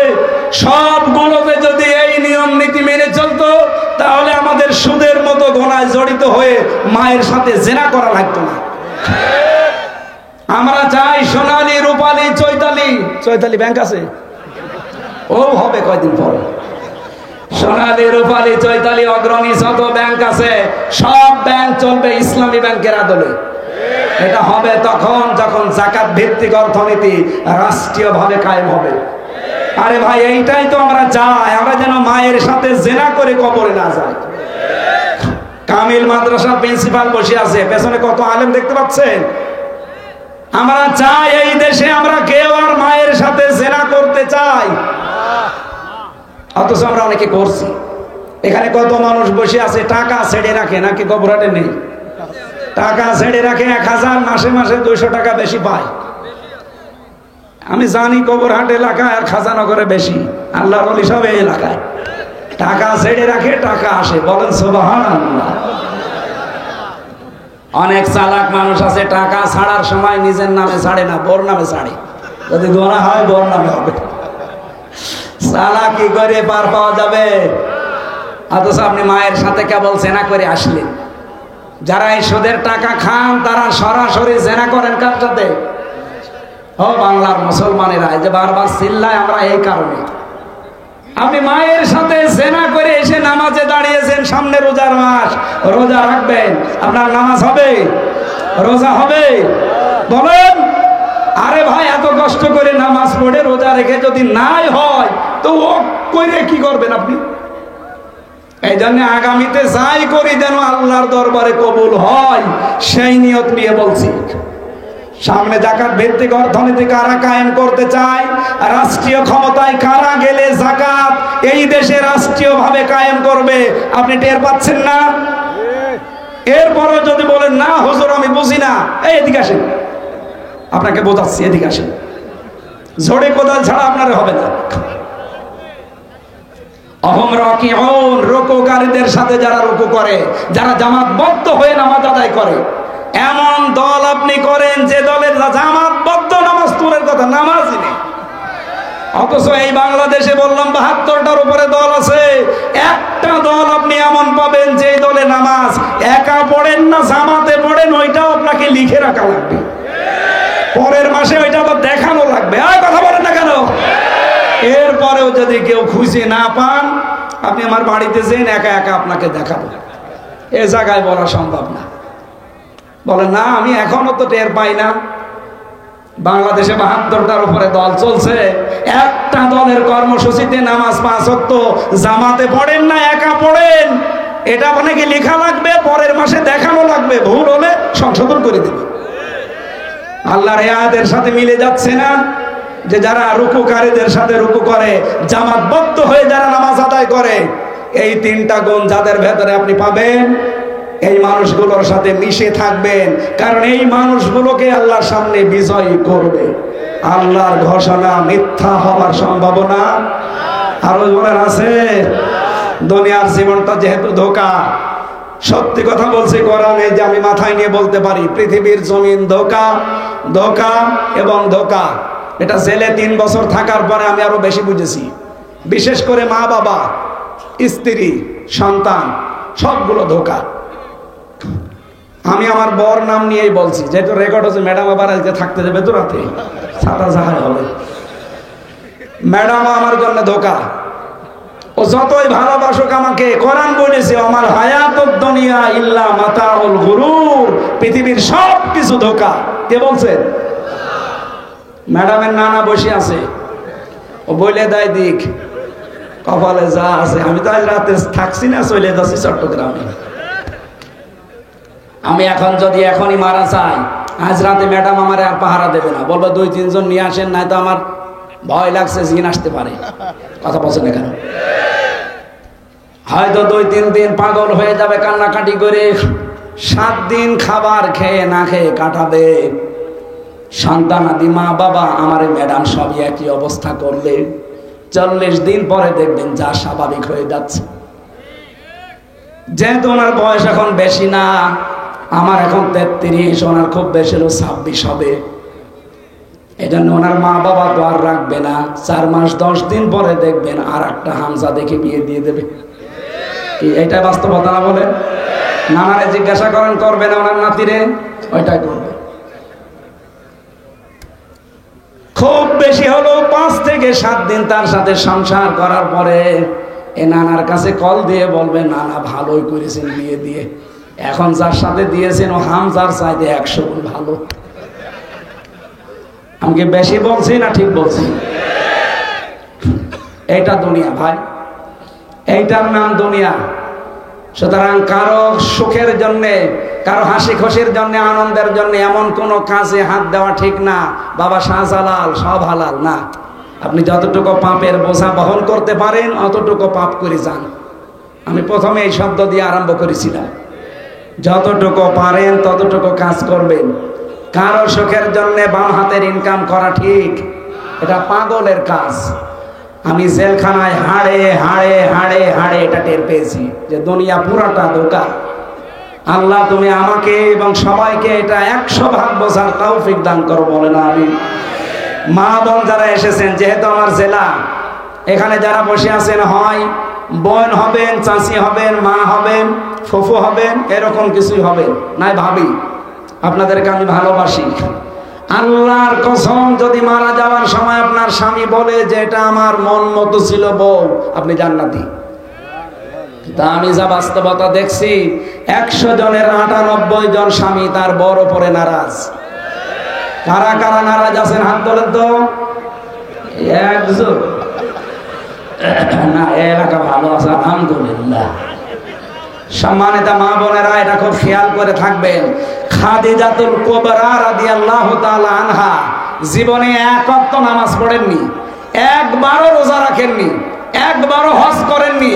সবগুলোতে যদি এই নিয়ম নীতি মেনে চলতো, তাহলে আমাদের সুদের মতো গোনায় জড়িত হয়ে মায়ের সাথে জেনা করা লাগতো না। আমরা চাই সোনালী, রূপালী, চৈতালি ব্যাংক আছে, ও হবে কয়দিন পরে। সোনালী, রূপালী, চৈতালি, অগ্রণী যত ব্যাংক আছে সব ব্যাংক চলবে ইসলামী ব্যাংকের আদলে। এটা হবে তখন যখন যাকাত ভিত্তিক অর্থনীতি রাষ্ট্রীয়ভাবে কায়েম হবে। আরে ভাই, এইটাই তো আমরা চাই, আমরা যেন মায়ের সাথে জেনা করে কবরে না যাই। কামিল মাদ্রাসার প্রিন্সিপাল বসে আছে, পেছনে কত আলেম দেখতে পাচ্ছেন। আমরা চাই এই দেশে আমরা কেউ আর মায়ের সাথে জেনা করতে চাই, অথচ আমরা অনেকে করছি। এখানে কত মানুষ বসে আছে টাকা ছেড়ে রাখে, নাকি কবরাটে নেই? টাকা ছেড়ে রাখে 1000, মাসে মাসে 200 টাকা বেশি পায়। আমি জানি কবরহাট এলাকায় আর খাজানগরে বেশি, আল্লাহর ওলি সব এই এলাকায় টাকা ছেড়ে রাখে, টাকা আসে। বলেন সুবহানাল্লাহ। অনেক চালাক মানুষ আছে, টাকা ছাড়ার সময় নিজের নামে ছাড়ে না, বোর নামে ছাড়ে। যদি গোনা হয় বোর নামে হবে। চালাকি করে পার পাওয়া যাবে, অথচ আপনি মায়ের সাথে কেবল জেনা করে আসলেন। যারা এই সুদের টাকা খান তারা সরাসরি জেনা করেন কার সাথে? ও বাংলার মুসলমানেরা, এই যে বারবার চিল্লায় আমরা এই কারণে। আপনি মায়ের সাথে জেনা করে এসে নামাজে দাঁড়িয়েছেন, সামনে রোজার মাস, রোজা রাখবেন, আপনার নামাজ হবে? রোজা হবে? বলেন। আরে ভাই, এত কষ্ট করে নামাজ পড়ে রোজা রেখে যদি নাই হয় তো ও করে কি করবেন আপনি? এই জন্য আগামীতে যাই করি যেন আল্লাহর দরবারে কবুল হয়, সেই নিয়ত নিয়ে বলছি। সামনে যাকাত ভিত্তিক অর্থনীতি কারা কায়েম করতে চায়, রাষ্ট্রীয় ক্ষমতায় কারা গেলে যাকাত এই দেশে রাষ্ট্রীয় ভাবে কায়েম করবে, আপনি টের পাচ্ছেন না? এরপরে যদি বলেন না হুজুর আমি বুঝি না, এই এদিকে আসেন, আপনাকে বোঝাচ্ছি, এদিকে আসেন। ঝড়ে কোদাল ছাড়া আপনার হবে না। অহম রাকিউন, রুকুকারীদের সাথে যারা রুকু করে, যারা জামাতবদ্ধ হয়ে নামাজ আদায় করে, এমন দল আপনি করেন যে দলের জামাতবদ্ধ নামাজ দূরের কথা, নামাজই নেই। অথচ এই বাংলাদেশে বললাম ৭২টার উপরে দল আছে, একটা দল আপনি এমন পাবেন যে দলে নামাজ একা পড়েন না জামাতে পড়েন, ওইটাও আপনাকে লিখে রাখা লাগবে, পরের মাসে ওইটা আবার দেখানো লাগবে। আর কথা বলেন না কেন? এরপরেও যদি কেউ খুঁজে না পান, আপনি আমার বাড়িতে যেন একা একা আপনাকে দেখাবো, এ জায়গায় বলা সম্ভব না। বলে না আমি এখনো তো টের পাই না। বাংলাদেশে ৭২টার উপরে দল চলছে, একটা দলের কর্মসূচিতে নামাজ ৫ ওয়াক্ত জামাতে পড়েন না একা পড়েন, এটা অনেকে লেখা লাগবে, পরের মাসে দেখানো লাগবে, ভুল হলে সংশোধন করে দেবে। আল্লাহর আয়াতের সাথে মিলে যাচ্ছে না যে যারা রুকুকারীদের সাথে রুকু করে, জামাতবদ্ধ হয়ে যারা নামাজ আদায় করে, এই ৩টা গুণ যাদের ভেতরে আপনি পাবেন, এই মানুষগুলোর সাথে মিশে থাকবেন, কারণ এই মানুষগুলোকে আল্লাহর সামনে বিজয়ী করবে। আল্লাহর ঘোষণা মিথ্যা হওয়ার সম্ভাবনা আরো বলার আছে। দুনিয়ার জীবনটা যেহেতু ধোঁকা, সত্যি কথা বলছি, কোরআনে যে আমি মাথায় নিয়ে বলতে পারি, পৃথিবীর জমিন ধোঁকা, ধোঁকা এবং ধোঁকা। এটা জেলে ৩ বছর থাকার পরে আমি আরো বেশি বুঝেছি। বিশেষ করে মা বাবা, স্ত্রী, সন্তান, সবগুলো ধোঁকা। আমি আমার বর নাম নিয়েই বলছি, যেহেতু রেকর্ড হচ্ছে। ম্যাডাম আবার আজকে থাকতে দেবে তো রাতে, সাদা জাহাজ হবে। ম্যাডাম আমার জন্য ধোঁকা। ও যতই ভালোবাসুক আমাকে, কোরআন বলেছে আমার হায়াতুদ দুনিয়া ইল্লা মাতাউল গুরুর, পৃথিবীর সব কিছু ধোঁকা। কে বলছেন? ম্যাডামের নানা বসে আছে, ও বলে দেয় দিক কপালে যা আছে। আমি তো আজ রাতে থাকছি না, চলে যাচ্ছি চট্টগ্রামে। আমি এখন যদি এখনই মারা চাই, আজ রাতে ম্যাডাম আমার আর পাহারা দেবে না, বলবো 2-3 জন নিয়ে আসেন, নাই তো আমার ভয় লাগছে, জিন আসতে পারে। কথা বলছেন না কেন? হয়তো 2-3 দিন পাগল হয়ে যাবে কান্নাকাটি করে, 7 দিন খাবার খেয়ে না খেয়ে কাটাবে। সন্তানাদি মা বাবা আমার ম্যাডাম সবই একই অবস্থা করলে 40 দিন পরে দেখবেন যা স্বাভাবিক হয়ে যাচ্ছে। যেহেতু ওনার বয়স এখন বেশি না, আমার এখন 33, ওনার খুব বেশি হলো 26 হবে। এই জন্য ওনার মা বাবা তো আর রাখবে না, 4 মাস 10 দিন পরে দেখবেন আর একটা হামজা দেখে বিয়ে দিয়ে দেবে। কি এইটা বাস্তবতা না? বলে নানারে জিজ্ঞাসা করেন, করবে না ওনার নাতিরে? ওইটাই করবে। খুব বেশি হলো 5 থেকে 7 দিন তার সাথে সংসার করার পরে এ নানার কাছে কল দিয়ে বলবে, নানা ভালোই করেছেন বিয়ে দিয়ে, এখন যার সাথে দিয়েছেন ও হামজার চাইতে 100 গুণ ভালো। আমাকে বেশি বলছি না ঠিক বলছি? এইটা দুনিয়া ভাই, এইটার নাম দুনিয়া। সুতরাং কারো সুখের জন্যে, কারো হাসি খুশির জন্য, আনন্দের জন্য এমন কোনো কাজে হাত দেওয়া ঠিক না। বাবা শাহজালাল সব হালাল না। আপনি যতটুকু পাপের বোঝা বহন করতে পারেন অতটুকু পাপ করে যান। আমি প্রথমে এই শব্দ দিয়ে আরম্ভ করেছিলাম, যতটুকু পারেন ততটুকু কাজ করবেন। কারো সুখের জন্য বাম হাতের ইনকাম করা ঠিক, এটা পাগলের কাজ। আমি জেলখানায় হাড়ে হাড়ে হাড়ে হাড়ে এটা টের পেয়েছি যে দুনিয়া পুরাটা ধোঁকা। আল্লাহ তুমি আমাকে এবং সবাইকে এটা 100 ভাগ বোঝার তৌফিক দান করো, বলে না আমি। মা বোন যারা এসেছেন, যেহেতু আমার জেলা, এখানে যারা বসে আছেন, হয় বোন হবেন, চাচি হবেন, মা হবেন, ফুফু হবেন, এরকম কিছুই হবেন, নাই ভাবি আপনাদেরকে আমি ভালোবাসি। আল্লাহর কসম, যদি মারা যাওয়ার সময় আপনার স্বামী বলে যে এটা আমার মন মতো ছিল বউ, আপনি জান্নাতি। তা আমি যা বাস্তবতা দেখছি, 100 জনের 98 জন স্বামী তার বড় পরে নারাজ। কারা কারা নারাজ আছেন হাত তোলেন তো। একজন না, এলাকা ভালো আছে আলহামদুলিল্লাহ। সম্মানিত মা বোনেরা, এটা খুব খেয়াল করে থাকবেন। খাদিজাতুল কুবরা রাদিয়াল্লাহু তাআলা আনহা জীবনে এক ওয়াক্ত নামাজ পড়েননি, একবারও রোজা রাখেননি, একবারও হজ করেননি,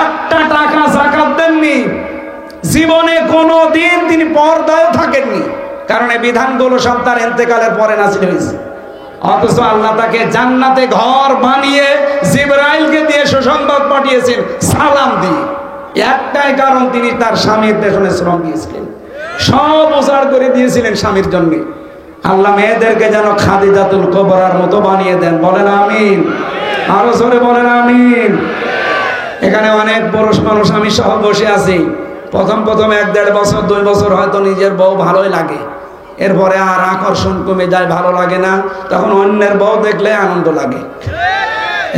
একটা টাকা যাকাত দেননি, জীবনে কোনো দিন তিনি পর্দায়ও থাকেননি। কারণ এই বিধানগুলো সব তার ইন্তেকালের পরে নাযিল হয়েছে। অথচ আল্লাহ তাকে জান্নাতে ঘর বানিয়ে জিবরাইলকে দিয়ে সুসংবাদ পাঠিয়েছেন সালাম দিয়ে। একটাই কারণ, তিনি তার স্বামীর পেছনে শ্রম দিয়েছিলেন, সব উজাড় করে দিয়েছিলেন স্বামীর জন্য। আল্লাহ মেয়েদেরকে যেন খাদিজাতুল কুবরার মতো বানিয়ে দেন, বলেন আমিন। আরো জোরে বলেন আমিন। এখানে অনেক পুরুষ মানুষ আমি সহ বসে আছি, প্রথম 1-1.5 বছর 2 বছর হয়তো নিজের বউ ভালোই লাগে, এরপরে আর আকর্ষণ কমে যায়, ভালো লাগে না, তখন অন্যের বউ দেখলে আনন্দ লাগে।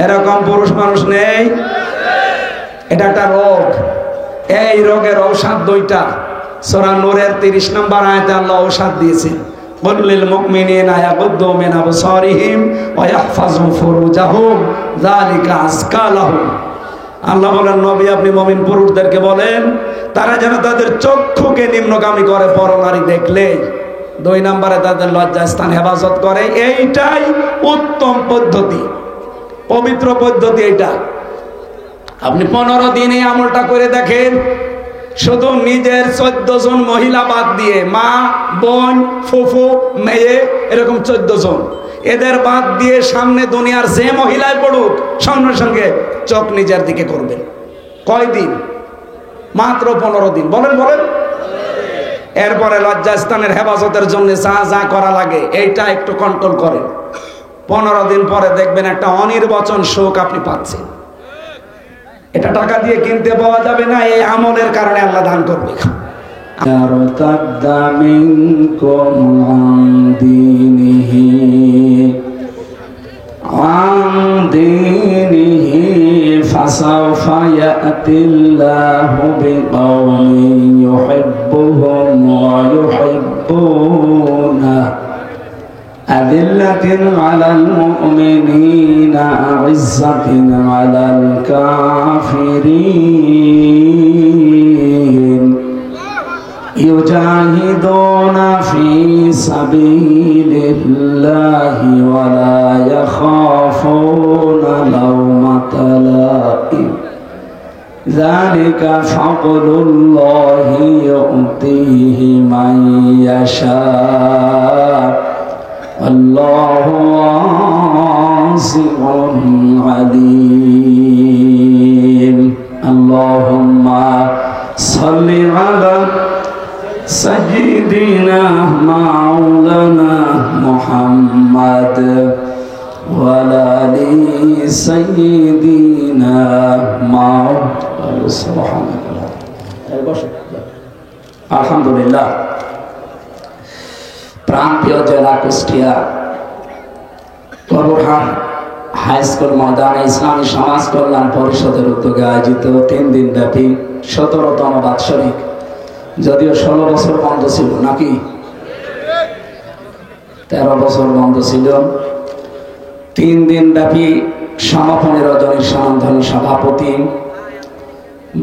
এরকম পুরুষ মানুষ নেই? এটা একটা রোগ। এই রোগের ঔষধ 2টা। সূরা নূরের 30 নম্বর আয়াতে আল্লাহ ঔষধ দিয়েছেন, কুল্লিল মুমিনিনা ইয়াগুদ্দু মিন আবসারিহিম ওয়া ইয়াহফাযু ফুরুজাহুম যালিকা আযকা লাহুম। আল্লাহ বলেন, নবী আপনি মুমিন পুরুষদেরকে বলেন তারা যেন তাদের চক্ষুকে নিম্নগামী করে পরনারী দেখলে। 2 নম্বরে তাদের লজ্জাস্থান হেফাজত করে। এইটাই উত্তম পদ্ধতি, পবিত্র পদ্ধতি এইটা। আপনি 15 দিনে আমলটা করে দেখেন। শুধু নিজের 14 জন মহিলা বাদ দিয়ে, মা, বোন, ফুফু, মেয়ে, এরকম 14 জন, এদের বাদ দিয়ে সামনে দুনিয়ার যে মহিলায় পড়ুক, সঙ্গে সঙ্গে চোখ নিজের দিকে করবেন। কয়দিন? মাত্র 15 দিন। বলেন বলেন। এরপরে লজ্জাস্থানের হেফাজতের জন্য যা যা করা লাগে এইটা একটু কন্ট্রোল করেন। 15 দিন পরে দেখবেন একটা অনির্বচন সুখ আপনি পাচ্ছেন। এটা টাকা দিয়ে কিনতে পাওয়া যাবে না, এই আমলের কারণে আল্লাহ দান করবে। فسوف يأتي الله بقوم يحبهم ويحبونه أذلة على المؤمنين أعزة على الكافرين يجاهدون في سبيل الله ولا يخافون لومة لائم ذلك فضل الله يؤتيه من يشاء والله واسع عليم اللهم صل على سيدنا مولانا محمد وعلى آل سيدنا مولانا سبحانك আলহামদুলিল্লাহ। প্রান্তীয় জেলা কুষ্টিয়া কবরহাট হাই স্কুল ময়দানে ইসলামী সমাজ কল্যাণ পরিষদের উদ্যোগে আয়োজিত 3 দিন ব্যাপী 17তম বাৎসরিক, যদিও 16 বছর বন্ধ ছিল, নাকি 13 বছর বন্ধ ছিল, 3 দিন ব্যাপী সমাপনী রজনীর সম্মানধন্য সভাপতি,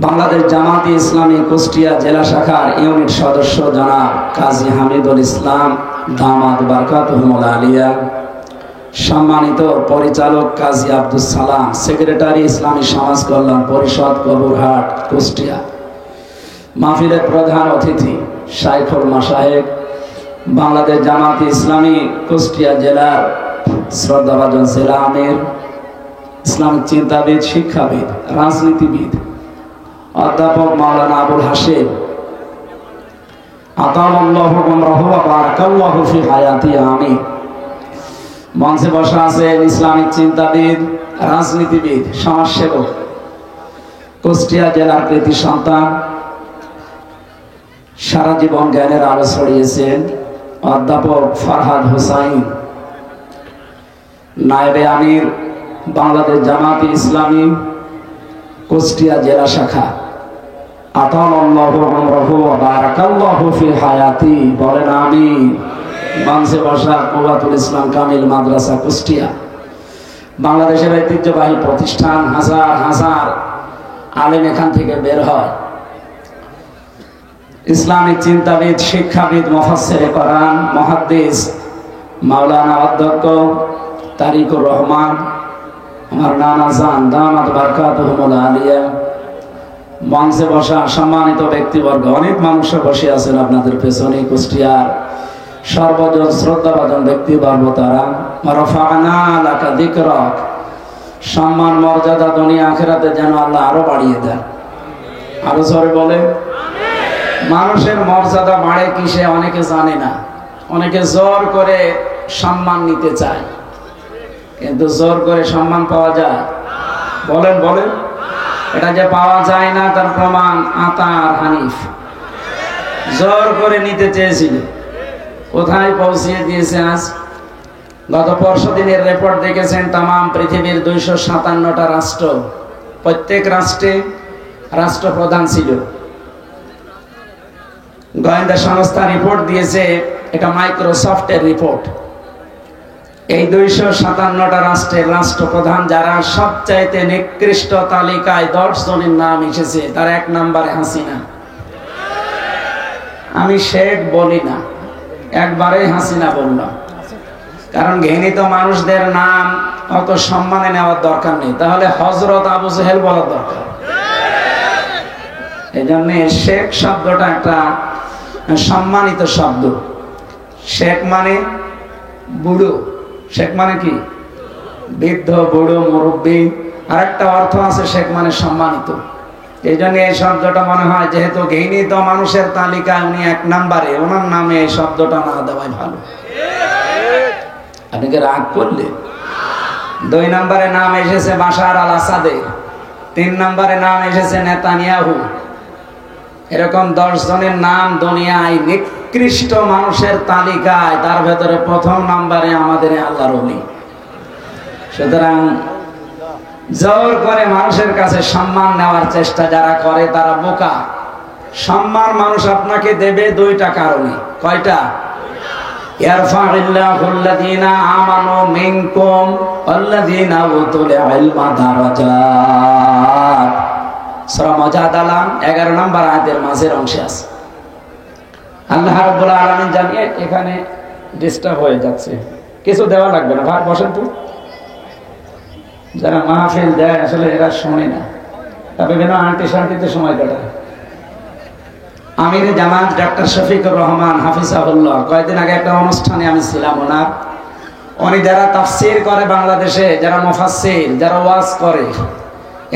বাংলাদেশ জামাতে ইসলামী কুষ্টিয়া জেলা শাখার ইউনিট সদস্য জনাব কাজী হামিদুল ইসলাম দামাত বারকাতুহুল আলিয়া, সম্মানিত পরিচালক কাজী আব্দুল সালাম, সেক্রেটারি ইসলামী সমাজ কল্যাণ পরিষদ কবরহাট কুষ্টিয়া, মাহফিলের প্রধান অতিথি শাইখুল মাশায়েখ, বাংলাদেশ জামাতে ইসলামী কুষ্টিয়া জেলার শ্রদ্ধাভাজন জেলা আমির, ইসলামিক চিন্তাবিদ, শিক্ষাবিদ, রাজনীতিবিদ অধ্যাপক মাওলানা আবুল হাশেম আতাল্লাহু উমরাহু ওয়া বারাকাল্লাহু ফি হায়াতি আমিন। মঞ্চে বসা আছেন ইসলামিক চিন্তাবিদ, রাজনীতিবিদ, সমাজসেবক, কুষ্টিয়া জেলার কৃতি সন্তান, সারা জীবন জ্ঞানের আলো ছড়িয়েছেন অধ্যাপক ফরহাদ হোসাইন, নায়েবে আমির বাংলাদেশ জামাতে ইসলামী কুষ্টিয়া জেলা শাখা। আতাল্লাহু আমরাহু ওয়া বারাকাল্লাহু ফি হায়াতি, বলেন আমিন। মঞ্চে বসা কুওয়াতুল ইসলাম কামিল মাদ্রাসা কুষ্টিয়া, বাংলাদেশের ঐতিহ্যবাহী প্রতিষ্ঠান। হাজার হাজার আলেম এখান থেকে বের হয়। ইসলামিক চিন্তাবিদ, শিক্ষাবিদ, মুফাসসিরে কোরআন, মুহাদ্দিস মাওলানা অধ্যক্ষ তারিকুর রহমান, আমার নানা জান দামাত বারকাতুহুমুল আলিয়া। মঞ্চে বসা সম্মানিত ব্যক্তিবর্গ, অনেক মানুষ বসে আছেন আপনাদের পেছনে। কুষ্টিয়ার সর্বজন শ্রদ্ধাভাজন ব্যক্তিবর্গ তারা। রাফা'না লাকা যিকরাক, সম্মান মর্যাদা দুনিয়া আখিরাতে যেন আল্লাহ আরো বাড়িয়ে দেন। আরো জোরে বলে মানুষের মর্যাদা বাড়ে কিসে অনেকে জানে না। অনেকে জোর করে সম্মান নিতে চায়, কিন্তু জোর করে সম্মান পাওয়া যায়? বলেন বলেন। এটা যে পাওয়া যায় না তার প্রমাণ আতা আর হানিফ। জোর করে নিতে চেয়েছিল, কোথায় পৌঁছিয়ে দিয়েছে আজ। গত পরশু দিনের রিপোর্ট দেখেছেন, তামাম পৃথিবীর 257টা রাষ্ট্র, প্রত্যেক রাষ্ট্রে রাষ্ট্রপ্রধান ছিল। গোয়েন্দা সংস্থা রিপোর্ট দিয়েছে, এটা মাইক্রোসফটের রিপোর্ট। এই 257টা রাষ্ট্রের রাষ্ট্রপ্রধান যারা সবচাইতে নিকৃষ্ট তালিকায় 10 জনের নাম এসেছে, তার 1 নম্বরে হাসিনা। আমি শেখ বলি না, একবারেই হাসিনা বললাম, কারণ ঘৃণিত মানুষদের নাম অত সম্মানে নেওয়ার দরকার নেই। তাহলে হযরত আবু জেহেল বলার দরকার। এই জন্য শেখ শব্দটা একটা সম্মানিত শব্দ। শেখ মানে বুড়ো, শেখ মানে কি? বৃদ্ধ, বুড়ো, মুরব্বী। আর একটা অর্থ আছে শেখ মানে সম্মানিত। এই জন্য এই শব্দটা মনে হয় যেহেতু ঘৃণিত মানুষের তালিকায় উনি 1 নম্বরে, ওনার নামে এই শব্দটা না দেওয়াই ভালো। আপনি কি রাগ করলে? 2 নম্বরে নাম এসেছে বাশার আল আসাদের, 3 নম্বরে নাম এসেছে নেতানিয়াহু। এরকম 10 জনের নাম দুনিয়ায় নিকৃষ্ট মানুষের তালিকায়, তার ভেতরে 1ম নম্বরে আমাদের আল্লাহর ওলি। সুতরাং জোর করে মানুষের কাছে সম্মান নেওয়ার চেষ্টা যারা করে তারা বোকা। সম্মান মানুষ আপনাকে দেবে 2টা কারণে। কয়টা? ইয়ারফা'ুল্লাহুল্লাযীনা আমানু মিনকুম ওয়াল্লাযীনা উতুল ইলমা দারাজাত। সূরা মুজাদালা 11 নম্বর আয়াতের মাঝের অংশে আছে। আল্লাহ রাব্বুল আলামিন জানিয়ে, এখানে ডিস্টার্ব হয়ে যাচ্ছে, কিছু দেওয়া লাগবে না, ভাই বসেন তো। যারা মাহফিল দেয় আসলে এরা শোনে না, তবে বিভিন্ন আন্টি শান্তিতে সময় কাটায়। আমির জামাত ডাক্তার শফিকুর রহমান হাফিজাহুল্লাহ, কয়েকদিন আগে একটা অনুষ্ঠানে আমি ছিলাম ওনার। উনি যারা তাফসীর করে বাংলাদেশে, যারা মুফাসসির, যারা ওয়াজ করে,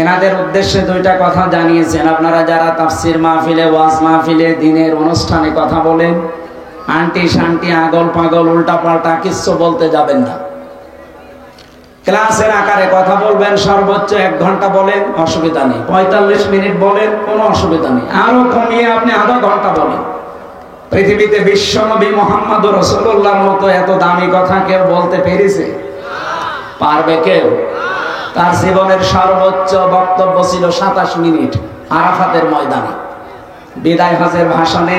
এনাদের উদ্দেশ্যে 2টা কথা জানিয়েছেন। আপনারা যারা তাফসীর মাহফিলে, ওয়াজ মাহফিলে, দিনের অনুষ্ঠানে কথা বলেন, আন্টি শান্তি, আগল পাগল, উল্টা পাল্টা কিচ্ছু বলতে যাবেন না। ক্লাসের আকারে কথা বলবেন, সর্বোচ্চ 1 ঘন্টা বলেন, অসুবিধা নেই। 45 মিনিট বলেন, কোনো অসুবিধা নেই। আরো কমিয়ে আপনি আধা ঘন্টা বলেন। পৃথিবীতে বিশ্বনবী মুহাম্মদুর রাসূলুল্লাহর মতো এত দামি কথা কেউ বলতে পেরেছে? পারবে কেউ? তার জীবনের সর্বোচ্চ বক্তব্য ছিল 27 মিনিট আরাফাতের ময়দানে। বিদায় হজের ভাষণে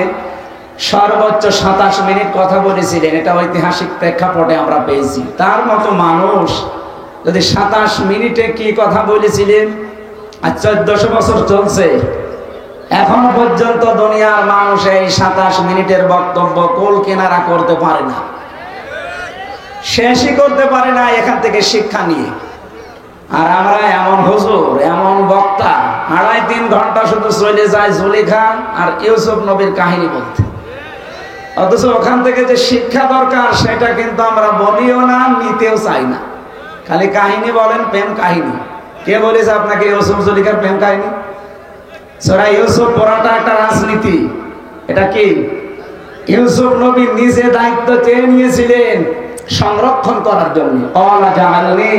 সর্বোচ্চ 27 মিনিট কথা বলেছিলেন। এটা ঐতিহাসিক প্রেক্ষাপটে আমরা পেয়েছি। তার মতো মানুষ যদি 27 মিনিটে কি কথা বলেছিলেন, আর 1400 বছর চলছে, এখনো পর্যন্ত দুনিয়ার মানুষ এই 27 মিনিটের বক্তব্য কোল কিনারা করতে পারে না, শেষই করতে পারে না এখান থেকে শিক্ষা নিয়ে। আর আমরা এমন হুজুর, এমন বক্তা, 2.5-3 ঘন্টা শুধু চলে যায় জুলেখা আর ইউসুফ নবীর কাহিনী বলতে। অথচ ওখান থেকে যে শিক্ষা দরকার সেটা কিন্তু আমরা বলিও না, নিতেও চাই না। খালি কাহিনী বলেন, প্রেম কাহিনী। কে বলেছে আপনাকে ইউসুফ জুলেখার প্রেম কাহিনী? সূরা ইউসুফ পড়াটা একটা রাজনীতি। এটা কি? ইউসুফ নবী নিজে দায়িত্ব চেয়ে নিয়েছিলেন সংরক্ষণ করার জন্য। ক্বালা জাআলনি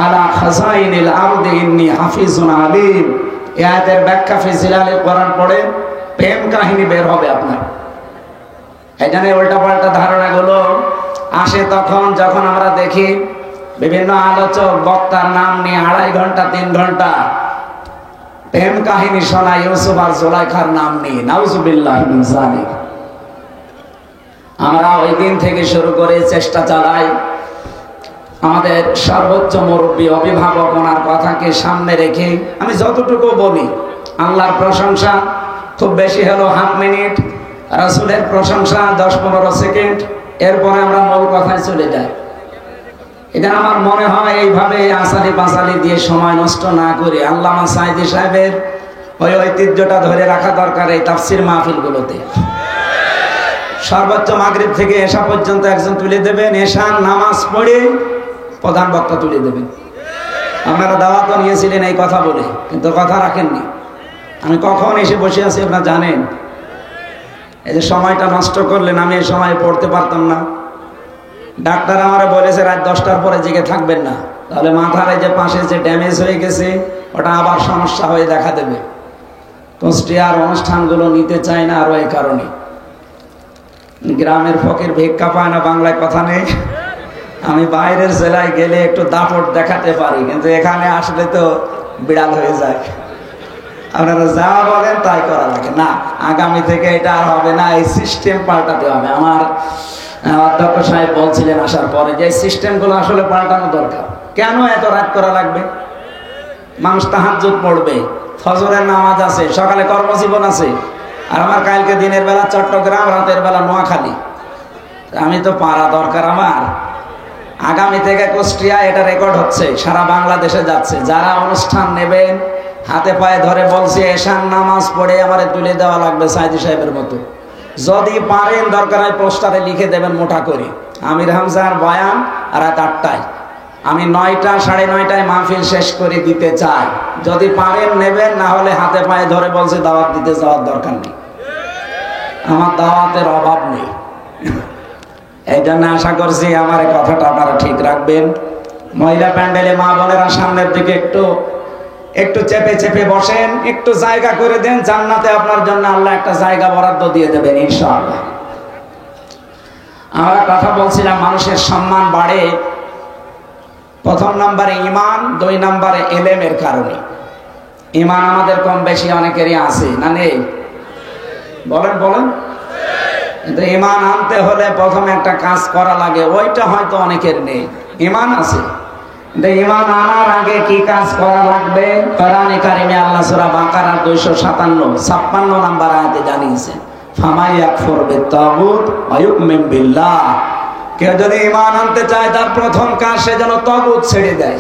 আলা খাযাইনিল আরদি ইন্নী হাফিজুন আলীম। এই আয়াতের ব্যাখ্যা ফি জিলালিল কোরআন পড়ে প্রেম কাহিনী বের হবে আপনার। এখানে উল্টাপাল্টা ধারণাগুলো আসে তখন যখন আমরা দেখি বিভিন্ন আলোচক বক্তার নাম নিয়ে 2.5 ঘন্টা 3 ঘন্টা প্রেম কাহিনী শোনায় ইউসুফ আর জুলাইখার নাম নিয়ে, নাউজুবিল্লাহি মিন যালিক। আমরা ওই দিন থেকে শুরু করে চেষ্টা চালাই আমাদের সর্বোচ্চ মুরব্বী অভিভাবক ওনার কথাকে সামনে রেখে আমি যতটুকু বলি, আল্লাহর প্রশংসা খুব বেশি হলো হাফ মিনিট, রাসূলের প্রশংসা 10-15 সেকেন্ড, এরপরে আমরা মূল কথায় চলে যাই। এটা আমার মনে হয় এইভাবে আসালি পাসালি দিয়ে সময় নষ্ট না করে আল্লামা সাঈদী সাহেবের ওই ঐতিহ্যটা ধরে রাখা দরকার এই তাফসির মাহফিলগুলোতে। সর্বোচ্চ মাগরিব থেকে এশা পর্যন্ত একজন তুলে দেবেন, এশার নামাজ পড়ে প্রধান বক্তা তুলে দেবেন। আপনারা দাওয়াতও নিয়েছিলেন এই কথা বলে, কিন্তু কথা রাখেননি। আমি কখন এসে বসে আছি আপনারা জানেন? এই যে সময়টা নষ্ট করলেন, আমি এই সময় পড়তে পারতাম না। ডাক্তার আমারে বলেছে রাত 10টার পরে জেগে থাকবেন না, তাহলে মাথার এই যে পাশে যে ড্যামেজ হয়ে গেছে ওটা আবার সমস্যা হয়ে দেখা দেবে। কুষ্টিয়ার অনুষ্ঠানগুলো নিতে চাই না আরো এই কারণে। গ্রামের ফকির ভিক্ষা পায় না, বাংলায় কথা নেই। আমি বাইরের জেলায় গেলে একটু দাপট দেখাতে পারি, কিন্তু এখানে আসলে তো বিড়াল হয়ে যায়। আপনারা যা বলেন তাই করা লাগে না। আগামী থেকে এটা আর হবে না, এই সিস্টেম পাল্টাতে হবে। আমার অধ্যক্ষ সাহেব বলছিলেন আসার পরে যে সিস্টেমগুলো আসলে পাল্টানো দরকার। কেন এত রাত করা লাগবে? মানুষ তাহাজ্জুদ পড়বে, ফজরের নামাজ আছে, সকালে কর্মজীবন আছে। আর আমার কালকে দিনের বেলা চট্টগ্রাম, রাতের বেলা নোয়াখালী। আমি তো পারা দরকার আমার। আগামী থেকে কুষ্টিয়া এটা রেকর্ড হচ্ছে, সারা বাংলাদেশে যাচ্ছে। যারা অনুষ্ঠান নেবেন হাতে পায়ে ধরে বলছি এশার নামাজ পড়ে আমারে তুলে দেওয়া লাগবে সাঈদী সাহেবের মতো। যদি পারেন দরকার হয় পোস্টারে লিখে দেবেন মোটা করে, আমির হামজার বয়ান রাত 8টায়, আমি 9টা 9:30টায় মাহফিল শেষ করে দিতে চাই। যদি পারেন নেবেন, না হলে হাতে পায়ে ধরে বলছে দাওয়াত দিতে যাওয়ার দরকার নেই, আমার দাওয়াতের অভাব নেই। এই জন্য আশা করছি আমার এই কথাটা আপনারা ঠিক রাখবেন। মহিলা প্যান্ডেলে মা বোনেরা সামনের দিকে একটু চেপে চেপে বসেন, একটু জায়গা করে দেন। জান্নাতে আপনার জন্য আল্লাহ একটা জায়গা বরাদ্দ দিয়ে দেবেন ইনশাআল্লাহ। আমরা কথা বলছিলাম মানুষের সম্মান বাড়ে প্রথম নম্বরে ঈমান, 2 নম্বরে ইলমের কারণে। ঈমান আমাদের কম বেশি অনেকেরই আছে না নেই? বলেন। কিন্তু ঈমান আনতে হলে প্রথমে একটা কাজ করা লাগে, ওইটা হয়তো অনেকের নেই। ঈমান আছে, ঈমান আনার আগে কি কাজ করা লাগবে? কোরআনে কারিমে আল্লাহ সূরা বাকারা 257-56 নম্বর আয়াতে জানিয়েছেন, ফামাই ইয়াকফুর বিত-তাগুত ওয়া ইউমিন বিল্লাহ। কেউ যদি ঈমান আনতে চায় তার প্রথম কাজ সে যেন তাগুত ছেড়ে দেয়।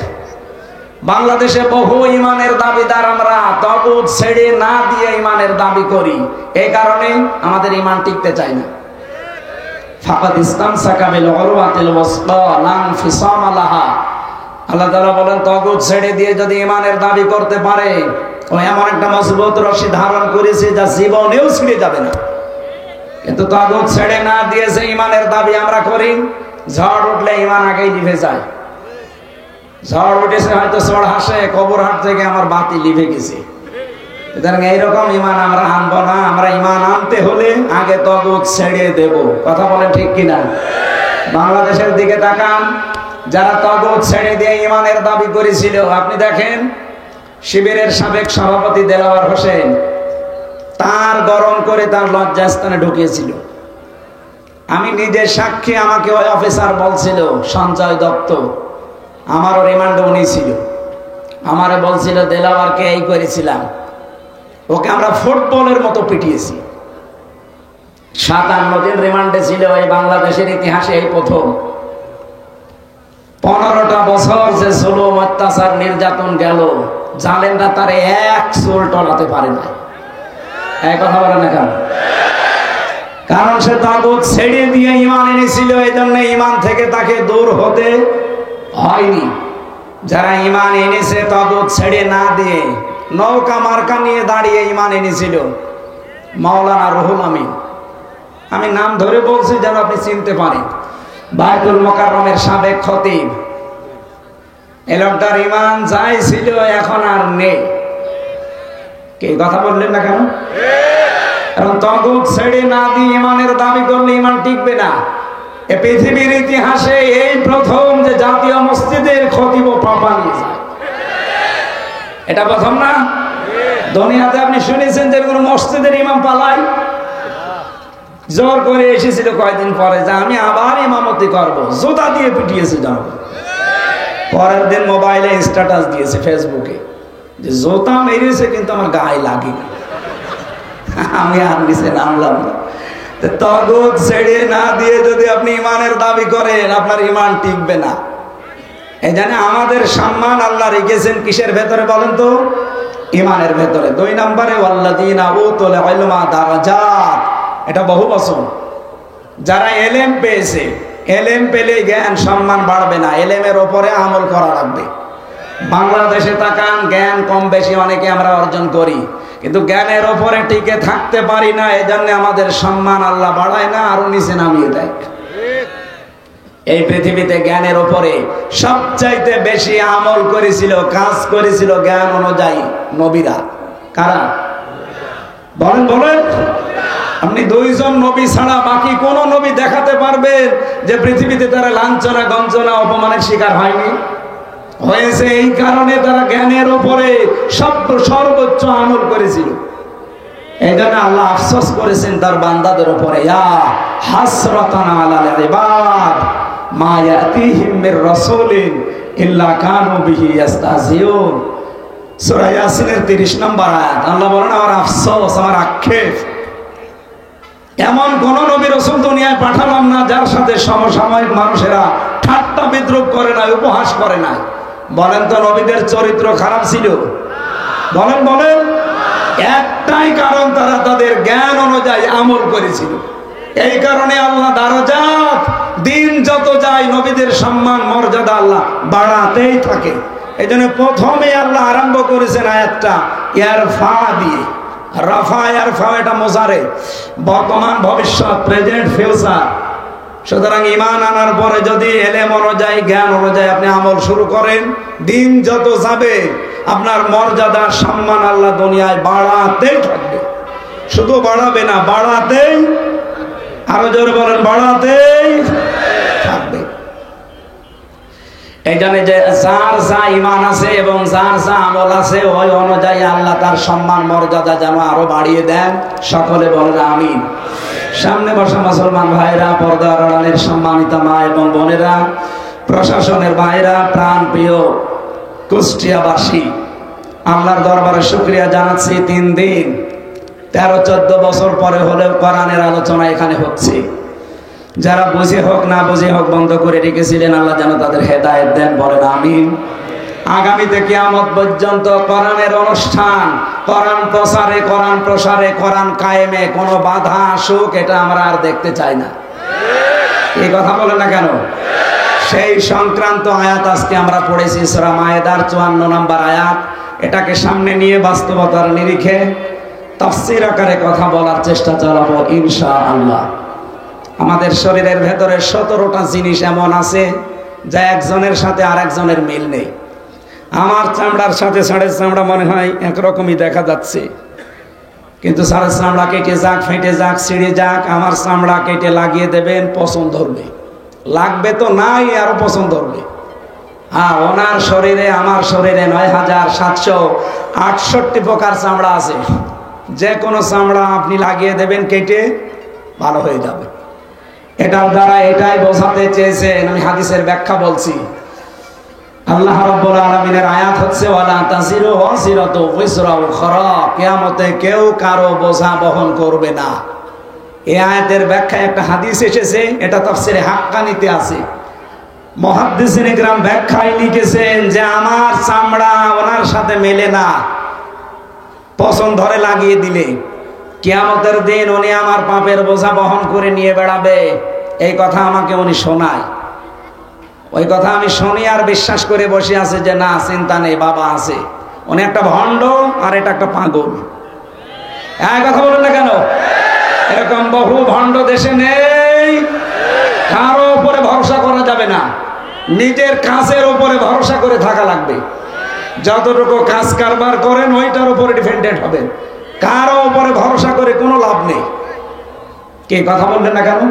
বাংলাদেশে বহু ঈমানের দাবিদার আমরা তাগুত ছেড়ে না দিয়ে ঈমানের দাবি করি, এই কারণে আমাদের ঈমান টিকতে চায় না। ফাকাদ ইসতামসাকা বিল উরওয়াতিল ওয়াসতা লা ইনফিসামা লাহা। আল্লাহ তাআলা বলেন তাগুত ছেড়ে দিয়ে যদি ঈমানের দাবি করতে পারে, ও এমন একটা মজবুত রশি ধারণ করেছে যা জীবনেও ছিঁড়ে যাবে না। কিন্তু তাগুত ছেড়ে না দিয়ে যে ঈমানের দাবি আমরা করি, ঝড় উঠলে ঈমান আগেই নিভে যায়। ঝড় উঠেছে হয়তো চড় হাসে, কবর হাট থেকে আমার বাতি লিভে গেছে। এইরকম ঈমান আমরা আনবো না। আমরা ঈমান আনতে হলে আগে তাগুত ছেড়ে দেব। কথা বলেন ঠিক কিনা? বাংলাদেশের দিকে তাকান, যারা তাগুত ছেড়ে দিয়ে ঈমানের দাবি করেছিল, আপনি দেখেন শিবিরের সাবেক সভাপতি দেলাওয়ার হোসেন তার গরম করে তার লজ্জাস্থানে ঢুকিয়েছিল। আমি নিজে সাক্ষী, আমাকে ওই অফিসার বলছিল সঞ্জয় দত্ত, আমারও রিমান্ডে উনি ছিল, আমারে বলছিল দেলাওয়ারকে এই করেছিলাম, ওকে আমরা ফুটবলের মতো পিটিয়েছি। 57 দিন রিমান্ডে ছিল, এই বাংলাদেশের ইতিহাসে এই প্রথম। 15টা বছর যে জুলুম অত্যাচার নির্যাতন গেল, জালেমরা তার এক চুল টলাতে পারে না। এই কথা বলে না কেন? কারণ সে তাগুত ছেড়ে দিয়ে ঈমান এনেছিল, এই জন্য ঈমান থেকে তাকে দূর হতে হয়নি। যারা ঈমান এনেছে তাগুত ছেড়ে না দিয়ে নৌকা মার্কা নিয়ে দাঁড়িয়ে ঈমান এনেছিল, মাওলানা রুহুল আমিন, আমি নাম ধরে বলছি যেন আপনি চিনতে পারেন, বায়তুল মুকাররমের সাবেক খতিব। এই লোকটার ঈমান যাই ছিল এখন আর নেই। কে কথা বললেন না কেন? কারণ তাগুত ছেড়ে না দিয়ে ঈমানের দাবি করলে ঈমান টিকবে না। এ পৃথিবীর ইতিহাসে এই প্রথম যে জাতীয় মসজিদের খতিব পাপা নিয়ে যায়, এটা প্রথম না? দুনিয়াতে আপনি শুনেছেন যে কোনো মসজিদের ইমাম পালাই, জোর করে এসেছিল কয়েকদিন পরে যে আমি আবার ইমামতি করব, জুতা দিয়ে পিটিয়েছে জনগণ। পরের দিন মোবাইলে স্ট্যাটাস দিয়েছে ফেসবুকে যে জুতা মেরেছে কিন্তু আমার গায়ে লাগে না। আমি আর নিচে নামলাম না। তগুত ছেড়ে না দিয়ে যদি আপনি ইমানের দাবি করেন, আপনার ইমান টিকবে না। এই জানে আমাদের সম্মান আল্লাহ রেখেছেন কিসের ভেতরে বলেন তো? ইমানের ভেতরে। 2 নম্বরে ওয়াল্লাযীনা উতুল ইলমা দারাজাত, এটা বহু বচন। যারা এলেম পেয়েছে, এলেম পেলে জ্ঞান সম্মান বাড়বে না, এলেমের ওপরে আমল করা লাগবে। বাংলাদেশে তাকান, জ্ঞান কম বেশি অনেকে আমরা অর্জন করি, কিন্তু জ্ঞানের ওপরে টিকে থাকতে পারি না। এই জন্য আমাদের সম্মান আল্লাহ বাড়ায় না, আরো নিচে নামিয়ে দেয়। এই পৃথিবীতে জ্ঞানের ওপরে সবচাইতে বেশি আমল করেছিল, কাজ করেছিল জ্ঞান অনুযায়ী নবীরা। কারা? বলেন বলেন। আপনি 2 জন নবী ছাড়া বাকি কোন নবী দেখাতে পারবেন যে পৃথিবীতে তারা লাঞ্ছনা গঞ্জনা অপমানের শিকার হয়নি? হয়েছে। এই কারণে তারা জ্ঞানের উপরে সর্বোচ্চ আমল করেছিল। এই জন্য আল্লাহ আফসোস করেছেন তার বান্দাদের উপরে, ইয়া হাসরাতান আলাল ইবাদ মা ইয়াতিহিম মির রাসূলিন ইল্লা কানু বিহি ইস্তাহজিউন। সূরা ইয়াসিনের 30 নম্বর আয়াত। আল্লাহ বলেন আমার আফসোস, আমার আক্ষেপ, এমন কোন নবী রাসূল দুনিয়ায় পাঠালাম না যার সাথে সমসাময়িক মানুষেরা ঠাট্টা বিদ্রূপ করে নাই, উপহাস করে নাই। বলেন তো নবীদের চরিত্র খারাপ ছিল? বলেন বলেন। একটাই কারণ, তারা তাদের জ্ঞান অনুযায়ী আমল করেছিল। এই কারণে আল্লাহ দারাজাত, দিন যত যায় নবীদের সম্মান মর্যাদা আল্লাহ বাড়াতেই থাকে। এই জন্য প্রথমে আল্লাহ আরম্ভ করেছেন আয়াতটা ইয়ারফা দিয়ে। রাফা ইয়ারফা এটা মোজারে, বর্তমান ভবিষ্যৎ, প্রেজেন্ট ফিউচার। সুতরাং ইমান আনার পরে যদি এলেম অনুযায়ী জ্ঞান অনুযায়ী আপনি আমল শুরু করেন, দিন যত যাবে আপনার মর্যাদা সম্মান আল্লাহ দুনিয়ায় বাড়াতেই থাকবে। শুধু বাড়াবে না, বাড়াতেই, আরো জোরে বলেন, বাড়াতেই থাকবে। এই জন্য যে যার যা ইমান আছে এবং যার যা আমল আছে ওই অনুযায়ী আল্লাহ তার সম্মান মর্যাদা যেন আরো বাড়িয়ে দেন। সকলে বলেন আমিন। সামনে বসা মুসলমান ভাইরা, পর্দার আড়ালের সম্মানিত মা এবং বোনেরা, প্রশাসনের ভাইরা, প্রাণ প্রিয় কুষ্টিয়াবাসী, আল্লাহর দরবারে শুকরিয়া জানাচ্ছি। 3 দিন 13-14 বছর পরে হলেও কোরআনের আলোচনা এখানে হচ্ছে। যারা বুঝে হোক না বুঝে হোক বন্ধ করে রেখেছিলেন, আল্লাহ যেন তাদের হেদায়েত দেন। বলেন আমিন। আগামীতে কিয়ামত পর্যন্ত কোরআনের অনুষ্ঠান, কোরআন প্রসারে, কোরআন প্রসারে, কোরআন কায়েমে কোনো বাধা আসুক এটা আমরা আর দেখতে চাই না। এই কথা বলেন না কেন? সেই সংক্রান্ত আয়াত আজকে আমরা পড়েছি সূরা মায়েদার 54 নম্বর আয়াত। এটাকে সামনে নিয়ে বাস্তবতার নিরিখে তাফসীর আকারে কথা বলার চেষ্টা চালাবো ইনশাআল্লাহ। আমাদের শরীরের ভেতরে 17টা জিনিস এমন আছে যা একজনের সাথে আরেকজনের মিল নেই। আমার চামড়ার সাথে ষাঁড়ের চামড়া মনে হয় একরকমই দেখা যাচ্ছে, কিন্তু ষাঁড়ের চামড়া কেটে যাক, ফেটে যাক, ছিঁড়ে যাক, আমার চামড়া কেটে লাগিয়ে দেবেন, পছন্দ ধরবে। লাগবে তো নাই, আরো পছন্দ ধরবে। হ্যাঁ, ওনার শরীরে আমার শরীরে ৯৭৬৮ প্রকার চামড়া আছে। যে কোনো চামড়া আপনি লাগিয়ে দেবেন, কেটে ভালো হয়ে যাবে। এটার দ্বারা এটাই বোঝাতে চেয়েছেন, আমি হাদিসের ব্যাখ্যা বলছি। আল্লাহ রাব্বুল আলামিনের আয়াত হচ্ছে ওয়ালা তাসিরু ওয়াসিরাতু উযরা উখরা, কিয়ামতে কেউ কারো বোঝা বহন করবে না। এই আয়াতের ব্যাখ্যায় একটা হাদিস এসেছে, এটা তাফসীরে হাক্কানিতে আছে। মুহাদ্দিসিনে কিরাম ব্যাখ্যায় লিখেছেন যে আমার চামড়া ওনার সাথে মেলে না, পছন্দ ধরে লাগিয়ে দিলে কিয়ামতের দিন উনি আমার পাপের বোঝা বহন করে নিয়ে বেড়াবে। এই কথা আমাকে উনি শোনায়। ওই কথা আমি শুনি আর বিশ্বাস করে বসে আছে যে না, চিন্তা নেই, বাবা আছে। উনি একটা ভণ্ড আর এটা একটা পাগল। এই কথা বলেন না কেন? এরকম বহু ভণ্ড দেশে নেই। কারো উপরে ভরসা করা যাবে না, নিজের কাজের উপরে ভরসা করে থাকা লাগবে। যতটুকু কাজ কারবার করেন ওইটার উপরে ডিপেন্ডেন্ট হবেন। কারো উপরে ভরসা করে কোনো লাভ নেই। কে কথা বললেন না কেন?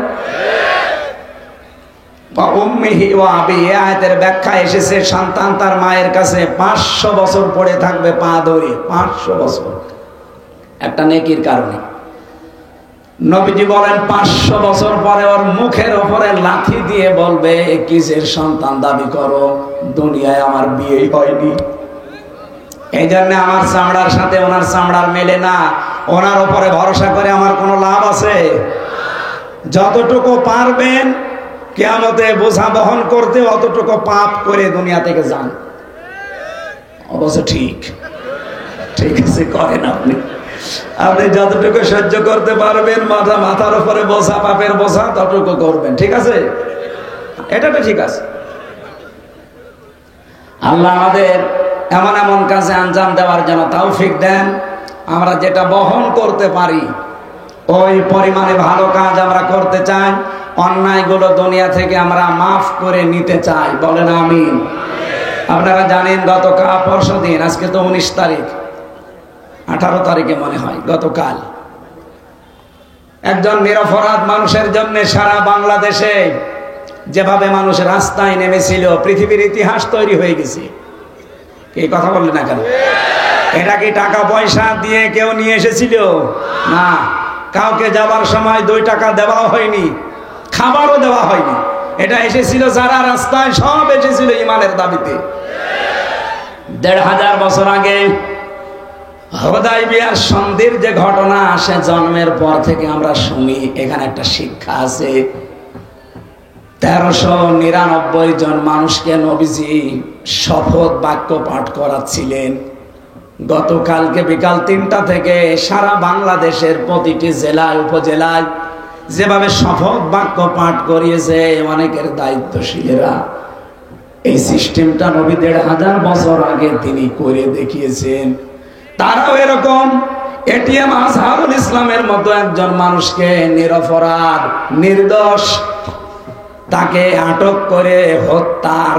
আয়াতের ব্যাখ্যা এসেছে সন্তান তার মায়ের কাছে 500 বছর পড়ে থাকবে পা ধরে, 500 বছর। একটা নেকির কারণে। নবীজি বলেন 500 বছর পরে ওর মুখের উপরে লাথি দিয়ে বলবে, কিসের সন্তান দাবি করো, দুনিয়ায় আমার বিয়েই হয়নি। এই জন্য আমার চামড়ার সাথে ওনার চামড়ার মেলে না, ওনার উপরে ভরসা করে আমার কোনো লাভ আছে? যতটুকু পারবেন কিয়ামতে বোঝা বহন করতে অতটুকু পাপ করে দুনিয়া থেকে যান। অবশ্য ঠিক আছে, করেন আপনি যতটুকু সহ্য করতে পারবেন, মাথার উপরে বোঝা, পাপের বোঝা, ততটুকু করবেন। ঠিক আছে, এটা তো ঠিক আছে। আল্লাহ আমাদের এমন এমন কাজে আঞ্জাম দেওয়ার জন্য তৌফিক দেন, আমরা যেটা বহন করতে পারি ওই পরিমাণে ভালো কাজ আমরা করতে চাই। অন্যায়গুলো দুনিয়া থেকে আমরা মাফ করে নিতে চাই। বলেন আমিন। আপনারা জানেন গতকাল পরশুদিন, আজকে তো 19 তারিখ, 18 তারিখে মনে হয় গতকাল, একজন নিরপরাধ মানুষের জন্য সারা বাংলাদেশে যেভাবে মানুষ রাস্তায় নেমেছিল, পৃথিবীর ইতিহাস তৈরি হয়ে গেছে। এই কথা বললেন না কেন? এটা কি টাকা পয়সা দিয়ে কেউ নিয়ে এসেছিল? না, কাউকে যাবার সময় 2 টাকা দেওয়া হয়নি, খাবারও দেওয়া হয়নি। এটা এসেছিল যারা রাস্তায়, সব এসেছিল ইমানের দাবিতে। 1500 বছর আগে হুদায়বিয়ার সন্ধির যে ঘটনা, সে জন্মের পর থেকে আমরা শুনি। এখানে একটা শিক্ষা আছে। 1399 জন মানুষকে নবীজি শপথ বাক্য পাঠ করাচ্ছিলেন। গতকালকে বিকাল 3টা থেকে সারা বাংলাদেশের প্রতিটি জেলায় উপজেলায় যেভাবে শপথ বাক্য পাঠ করিয়েছে অনেকের দায়িত্বশীলেরা, এই সিস্টেমটা নবী 1500 বছর আগে তিনি করে দেখিয়েছেন। তারাও এরকম এটিএম আজহারুল ইসলামের মতো একজন মানুষকে, নিরপরাধ নির্দোষ, তাকে আটক করে হত্যার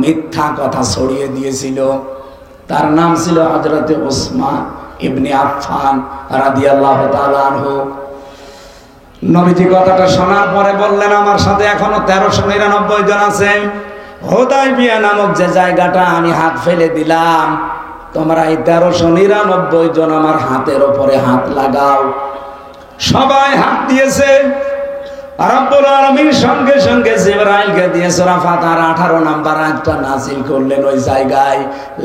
মিথ্যা কথা ছড়িয়ে দিয়েছিল। তার নাম ছিল হযরত ওসমান ইবনে আফফান রাদিয়াল্লাহু তাআলা আনহু। নবীজি কথাটা শোনার পরে বললেন, আমার সাথে এখনো 1399 জন আছে। হুদায়বিয়া নামক যে জায়গাটা আমি হাত ফেলে দিলাম, তোমরা এই 1399 জন আমার হাতের উপরে হাত লাগাও। সবাই হাত দিয়েছে। রব্বুল আলামিন সঙ্গে সঙ্গে জিবরাইলকে দিয়ে সূরা ফাতিহার 18 নাম্বার আয়াতটা নাযিল করলেন ওই জায়গায়,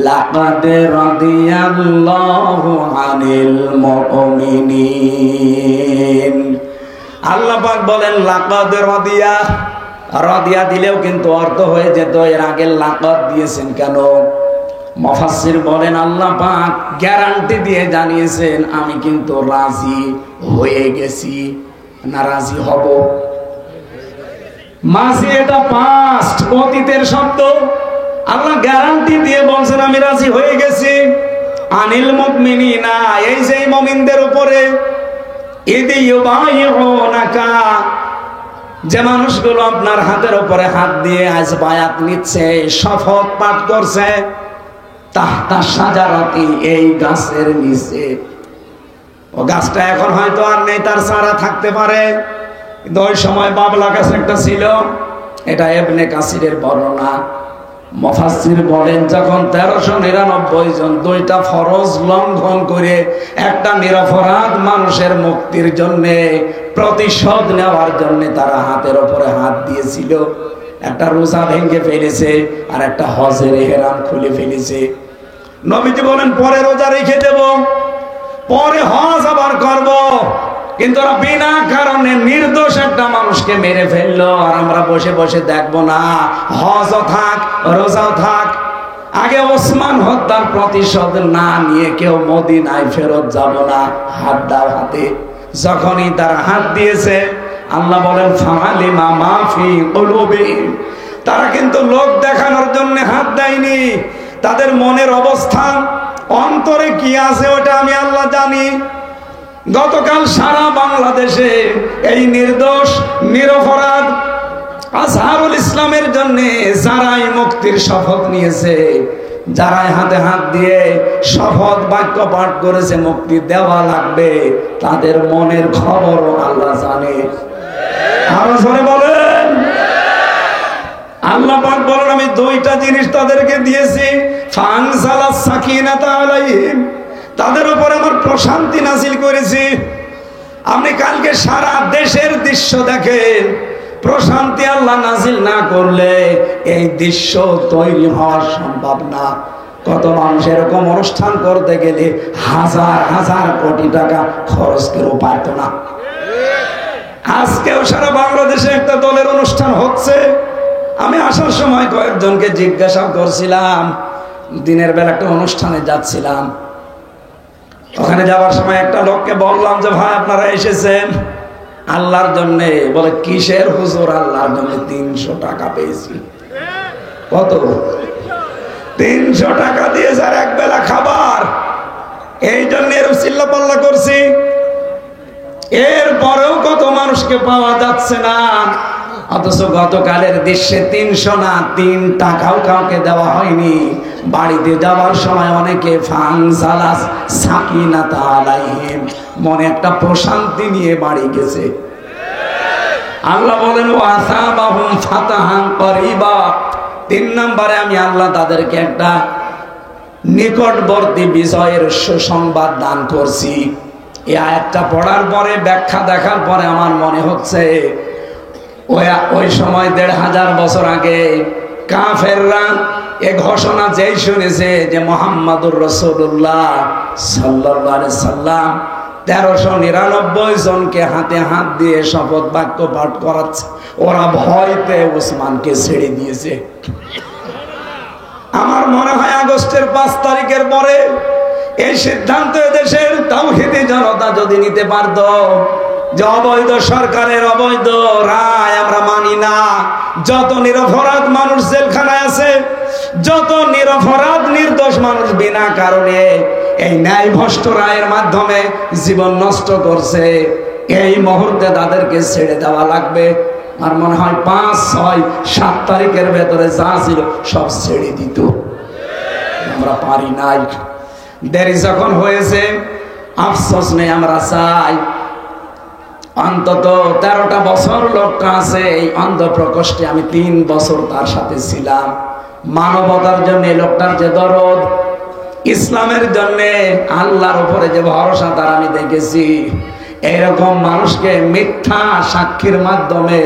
লাকাদ রাদিয়াল্লাহু আনিল মুমিনিন। আল্লাহ পাক বলেন লাকাদ রাদিয়া। রাদিয়া দিলেও কিন্তু অর্থ হয়ে যেত, এর আগে লাকাদ দিয়েছেন কেন? মুফাসসির বলেন আল্লাহ পাক গ্যারান্টি দিয়ে জানিয়েছেন, আমি কিন্তু রাজি হয়ে গেছি, না রাজি হব। মাঝি এটা পাস্ট, অতীতের শব্দ। আল্লাহ গ্যারান্টি দিয়ে বলছেন আমি রাজি হয়ে গেছি। আনিল মুমিনিনা, এই যে মুমিনদের উপরে, ইদি ইউবাইউনাকা, যে মানুষগুলো আপনার হাতের উপরে হাত দিয়ে আজ বায়াত নিচ্ছে, শপথ পাঠ করছে, তাহতা শাজারাতি, এই গাছের নিচে। ও গাছটা এখন হয়তো আর নেই, তার চারা থাকতে পারে, কিন্তু ওই সময় বাবলা গাছ একটা ছিল। এটা ইবনে কাসিরের বর্ণনা। মুফাসসির বলেন যখন 1399 জন 2টা ফরজ লঙ্ঘন করে একটা নিরপরাধ মানুষের মুক্তির জন্য, প্রতিশোধ নেওয়ার জন্য তারা হাতের উপরে হাত দিয়েছিল, একটা রোজা ভেঙে ফেলেছে আর একটা হজের ইহরাম খুলে ফেলেছে। নবীজি বলেন পরে রোজা রেখে দেব, পরে হজ আবার করব, কিন্তু ওরা বিনা কারণে নির্দোষ একটা মানুষকে মেরে ফেললো, আর আমরা বসে বসে দেখবো না? হজও থাক, রোজাও থাক। আগে ওসমান হত্যার প্রতিশোধ না নিয়ে কেউ মদিনায় ফেরত যাব না। হাত দাও হাতে। যখনই তারা হাত দিয়েছে, আল্লাহ বলেন ফাআলিমা মা ফি কুলুবিহিম, তারা কিন্তু লোক দেখানোর জন্য হাত দেয়নি। তাদের মনের অবস্থা, অন্তরে কি আছে ওটা আমি আল্লাহ জানি। গতকাল সারা বাংলাদেশে এই নির্দোষ নিরপরাধ আজহারুল ইসলামের জন্য যারাই মুক্তির শপথ নিয়েছে, যারাই হাতে হাত দিয়ে শপথ বাক্য পাঠ করেছে মুক্তি দেওয়া লাগবে, তাদের মনের খবরও আল্লাহ জানে। আরো জোরে বলেন। আল্লাহ পাক বলেন আমি 2টা জিনিস তাদেরকে দিয়েছি, ফানজালাস সাকিনাতা আলাইহিম, তাদের উপর আমার প্রশান্তি নাজিল করেছি। আপনি কালকে সারা দেশের দৃশ্য দেখেন, প্রশান্তি আল্লাহ নাজিল না করলে এই দৃশ্য তৈরি হওয়া সম্ভব না। কত মানুষ এরকম অনুষ্ঠান করতে গেলে হাজার হাজার কোটি টাকা খরচ করেও পারত না। আজকেও সারা বাংলাদেশে একটা দলের অনুষ্ঠান হচ্ছে। আমি আসার সময় কয়েকজনকে জিজ্ঞাসা করছিলাম, দিনের বেলা একটা অনুষ্ঠানে যাচ্ছিলাম, ওখানে যাওয়ার সময় একটা লোককে বললাম যে ভাই আপনারা এসেছেন আল্লাহর জন্য? বলে কিসের হুজুর? আল্লাহর জন্য 300 টাকা পেয়েছি। কত? 300 টাকা দিয়ে যার এক বেলা খাবার, এই জন্য এরকম চিল্লাপাল্লা করছি। এরপরেও কত মানুষকে পাওয়া যাচ্ছে না, অথচ গতকালের দৃশ্যে 300 না 3 টাকাও কাউকে দেওয়া হয়নি। বাড়িতে যাওয়ার সময় অনেকে ফানসালাস সাকিনাতা আলাইহিম, মনে একটা প্রশান্তি নিয়ে বাড়ি গেছে। আল্লাহ বলেন ওয়াসাবাহুম ফাতাহান করিবা, 3 নম্বরে আমি আল্লাহ তাদেরকে একটা নিকটবর্তী বিজয়ের সুসংবাদ দান করছি। এই আয়াতটা পড়ার পরে, ব্যাখ্যা দেখার পরে আমার মনে হচ্ছে ওই সময় 1500 বছর আগে কাফেররা এ ঘোষণা যেই শুনেছে যে মুহাম্মাদুর রাসূলুল্লাহ সাল্লাল্লাহু আলাইহি সাল্লাম 1399 জনকে হাতে হাত দিয়ে শপথ বাক্য পাঠ করাচ্ছে, ওরা ভয়তে ওসমানকে ছেড়ে দিয়েছে। আমার মনে হয় আগস্টের 5 তারিখের পরে এই সিদ্ধান্ত দেশের তাওহীদি জনতা যদি নিতে পারত যে অবৈধ সরকারের অবৈধ রায় আমরা মানি না, যত নিরপরাধ মানুষ জেলখানায় আছে, যত নিরপরাধ নির্দোষ মানুষ বিনা কারণে এই ন্যায় ভ্রষ্ট রায়ের মাধ্যমে জীবন নষ্ট করছে, এই মুহূর্তে তাদেরকে ছেড়ে দেওয়া লাগবে। আর মনে হয় 5, 6, 7 তারিখের ভেতরে যা ছিল সব ছেড়ে দিত। আমরা পারি নাই, দেরি যখন হয়েছে আফসোস নেই। আমরা চাই অন্তত 13টা বছর লোকটা আছে এই অন্ধ প্রকোষ্ঠে, আমি 3 বছর তার সাথে ছিলাম। মানবতার জন্য লোকটার যে দরদ, ইসলামের জন্য আল্লাহর উপরে যে ভরসা তার আমি দেখেছি। এরকম মানুষকে মিথ্যা সাক্ষীর মাধ্যমে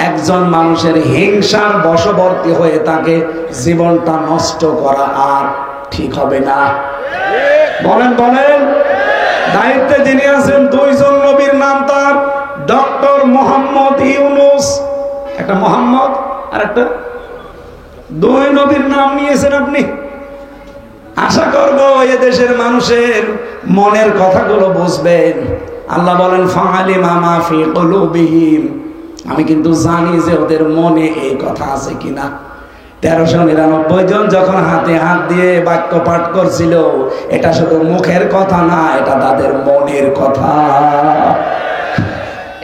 একজন মানুষের হিংসার বশবর্তী হয়ে তাকে জীবনটা নষ্ট করা আর ঠিক হবে না। বলেন বলেন। দায়িত্বে যিনি আছেন 2 জন নবীর নাম তার ডক্টর মোহাম্মদ ইউনুস, একটা মোহাম্মদ আর একটা 2 নবীর নাম নিয়েছেন আপনি। আশা করব এ দেশের মানুষের মনের কথাগুলো বুঝবেন। আল্লাহ বলেন ফাআলিমা মা ফি কুলুবিহিম, আমি কিন্তু জানি যে ওদের মনে এই কথা আছে কিনা। 1399 জন যখন হাতে হাত দিয়ে বাক্য পাঠ করছিল, এটা শুধু মুখের কথা না, এটা তাদের মনের কথা।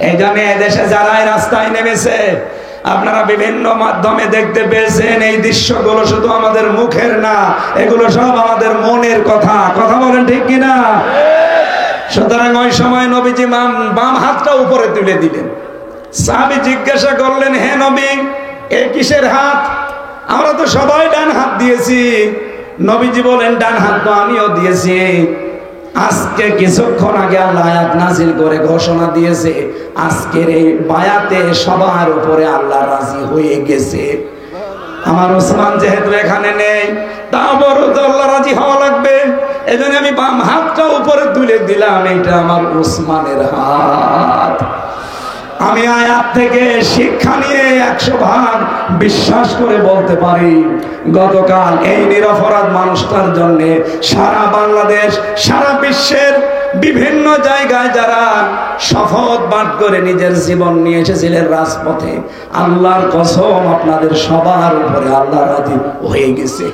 এই জন্য এদেশে যারা রাস্তায় নেমেছে, আপনারা বিভিন্ন মাধ্যমে দেখতে পেয়েছেন, এই দৃশ্যগুলো শুধু আমাদের মুখের না, এগুলো সব আমাদের মনের কথা। কথা বলেন ঠিক কিনা? সুতরাং ওই সময় নবীজি বাম হাতটা উপরে তুলে দিলেন। সাহাবী জিজ্ঞাসা করলেন, হে নবী, এ কিসের হাত? আমরা তো সবাই ডান হাত দিয়েছি। নবীজি বলেন, ডান হাত তো আমিও দিয়েছি। আজকে কিছুক্ষণ আগে আল্লাহ আয়াত নাযিল করে ঘোষণা দিয়েছে, আজকের এই বায়াতে সবার উপরে আল্লাহ রাজি হয়ে গেছে। আমার ওসমান যেহেতু এখানে নেই, তারপরও তো আল্লাহ রাজি হওয়া লাগবে। এজন্য আমি বাম হাতটা উপরে তুলে দিলাম, এটা আমার ওসমানের হাত। আমি আয়াত থেকে শিক্ষা নিয়ে 100 বিশ্বাস করে বলতে পারি, গতকাল এই নিরপরাধ মানুষটার জন্য সারা বাংলাদেশ, সারা বিশ্বের বিভিন্ন জায়গায় যারা শপথ পাঠ করে নিজের জীবন নিয়ে এসেছিলেন রাজপথে, আল্লাহর কসম আপনাদের সবার উপরে আল্লাহ রাজি হয়ে গেছে।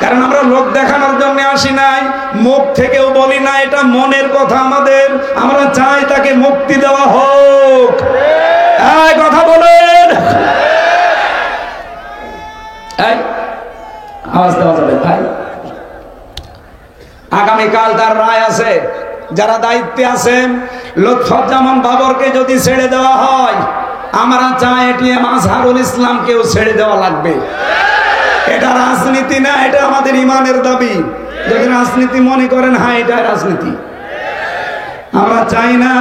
কারণ আমরা লোক দেখানোর জন্য আসি নাই, মুখ থেকেও বলি না, এটা মনের কথা আমাদের। আমরা চাই তাকে মুক্তি দেওয়া হোক। এই কথা বলেন, এই আওয়াজ দেওয়া যাবে ভাই। আগামীকাল তার রায় আছে। যারা দায়িত্বে আছেন, লুৎফুজ্জামান বাবরকে যদি ছেড়ে দেওয়া হয়, আমরা চাই এটিএম আজহারুল ইসলামকেও ছেড়ে দেওয়া লাগবে। এটা রাজনীতি না, এটা আমাদের ইমানের দাবি। যদি রাজনীতি মনে করেন, হ্যাঁ এটা রাজনীতি। আমরা চাই না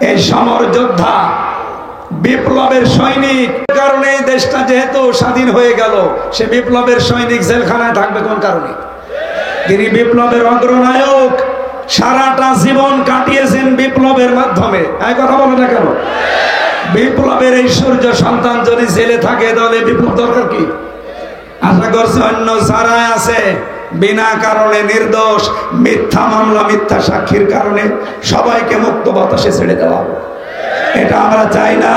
এই সমর যোদ্ধা বিপ্লবের সৈনিক কারণে দেশটা যেহেতু স্বাধীন হয়ে গেল, সে বিপ্লবের সৈনিক জেলখানায় থাকবে কোন কারণে? তিনি বিপ্লবের অগ্রনায়ক, সারাটা জীবন কাটিয়েছেন বিপ্লবের মাধ্যমে। এই কথা বলে না কেন? বিপ্লবের এই সূর্য সন্তান যদি জেলে থাকে তাহলে বিপ্লব দরকার কি? আশা করছি অন্য যারা আছে বিনা কারণে নির্দোষ, মিথ্যা মামলা, মিথ্যা সাক্ষীর কারণে সবাইকে মুক্ত বাতাসে ছেড়ে দেওয়া হবে। এটা আমরা চাই না।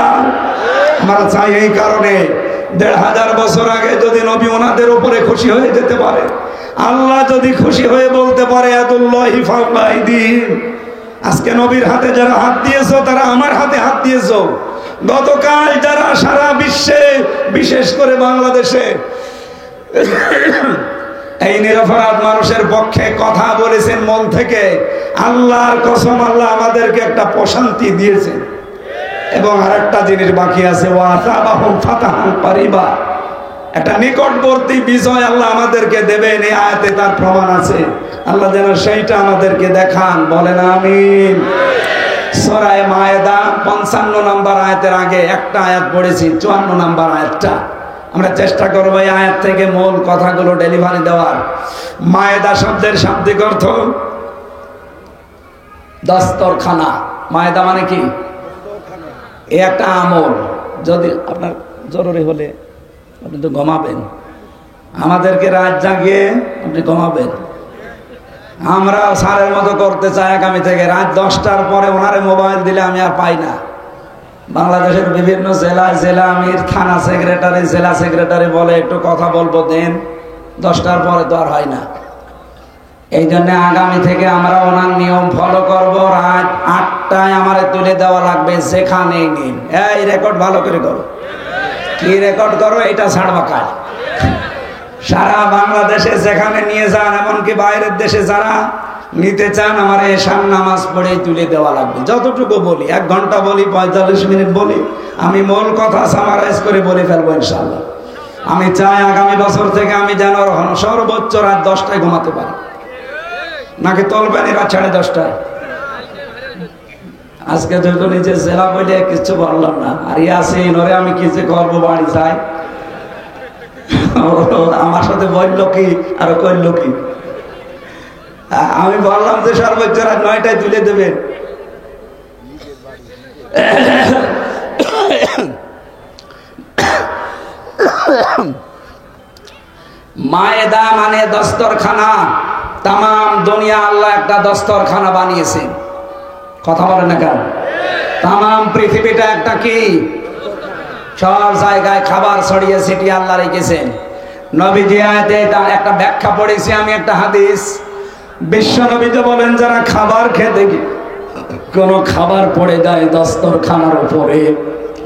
আমরা চাই এই কারণে ১৫০০ বছর আগে যদি নবী ওনাদের উপরে খুশি হয়ে যেতে পারে, আল্লাহ যদি খুশি হয়ে বলতে পারে ইয়াদুল্লাহি ফাওকা আইদিহিম, আজকে নবীর হাতে যারা হাত দিয়েছো তারা আমার হাতে হাত দিয়েছো। গতকাল যারা সারা বিশ্বে, বিশেষ করে বাংলাদেশে এই নিরপরাধ মানুষের পক্ষে কথা বলেছেন মন থেকে, আল্লাহর কসম আল্লাহ আমাদেরকে একটা প্রশান্তি দিয়েছেন। এবং আরেকটা জিনিস বাকি আছে, ওয়াসাবাহুম ফাতাহান কারিবা, একটা নিকটবর্তী বিজয় আল্লাহ আমাদেরকে দেবেন। এই আয়াতে তার প্রমাণ আছে। আল্লাহ যেন সেইটা আমাদেরকে দেখান, বলেন আমিন। সূরা মায়েদা ৫৫ নম্বর আয়াতের আগে একটা আয়াত পড়েছি, ৫৪ নম্বর আয়াতটা। আমরা চেষ্টা করবো এই আয়াত থেকে মূল কথাগুলো ডেলিভারি দেওয়ার। মায়েদা শব্দের শাব্দিক অর্থ দস্তরখানা। মায়েদা মানে কি? এ একটা আমল। যদি আপনার জরুরি হলে আপনি তো ঘুমাবেন, আমাদেরকে রাত জাগিয়ে আপনি ঘুমাবেন। আমরা সারের মতো করতে চাই আগামী থেকে। রাত ১০টার পরে ওনারে মোবাইল দিলে আমি আর পাই না। বাংলাদেশের বিভিন্ন জেলায় জেলা আমির, থানা সেক্রেটারি, জেলা সেক্রেটারি বলে একটু কথা বলবো দেন, ১০টার পরে তো আর হয় না। এই জন্য আগামী থেকে আমরা ওনার নিয়ম ফলো করবো। রাত ৮টায় আমারে তুলে দেওয়া লাগবে, যেখানেই নিন। এই রেকর্ড ভালো করে করো। কি রেকর্ড করো? এটা ছাড়বা কাজ। সারা বাংলাদেশে যেখানে নিয়ে যান, এমনকি বাইরের দেশে যারা নিতে চান, আমার এশার নামাজ পড়েই তুলে দেওয়া লাগবে। যতটুকু বলি, ১ ঘন্টা বলি, ৪৫ মিনিট বলি, আমি মূল কথা সামারাইজ করে বলে ফেলবো ইনশাআল্লাহ। আমি চাই আগামী বছর থেকে আমি যেন সর্বোচ্চ রাত ১০টায় ঘুমাতে পারি। নাকি তলবেন রাত ১০:৩০? আজকে যেহেতু নিজে জেলা বলে কিছু বললাম না, আর ইয়াসিন ওরে আমি কিছু করবো, বাড়ি যাই। আমার সাথে বলল কি আর কইল কি? আমি বললাম যে সর্বোচ্চ রাত ৯টায় তুলে দেবেন। মায়েদা মানে দস্তরখানা। তামাম দুনিয়া আল্লাহ একটা দস্তরখানা বানিয়েছেন। কথা বলেন না কেন? তামাম পৃথিবীটা একটা কি, সব জায়গায় খাবার ছড়িয়ে ছিটিয়ে আল্লাহ রেখেছেন। নবীজি আয়াতে একটা ব্যাখ্যা পড়েছি আমি, একটা হাদিস। বিশ্ব নবী তো বলেন, যারা খাবার খেতে কোন খাবার পড়ে যায় দস্তরখানার উপরে,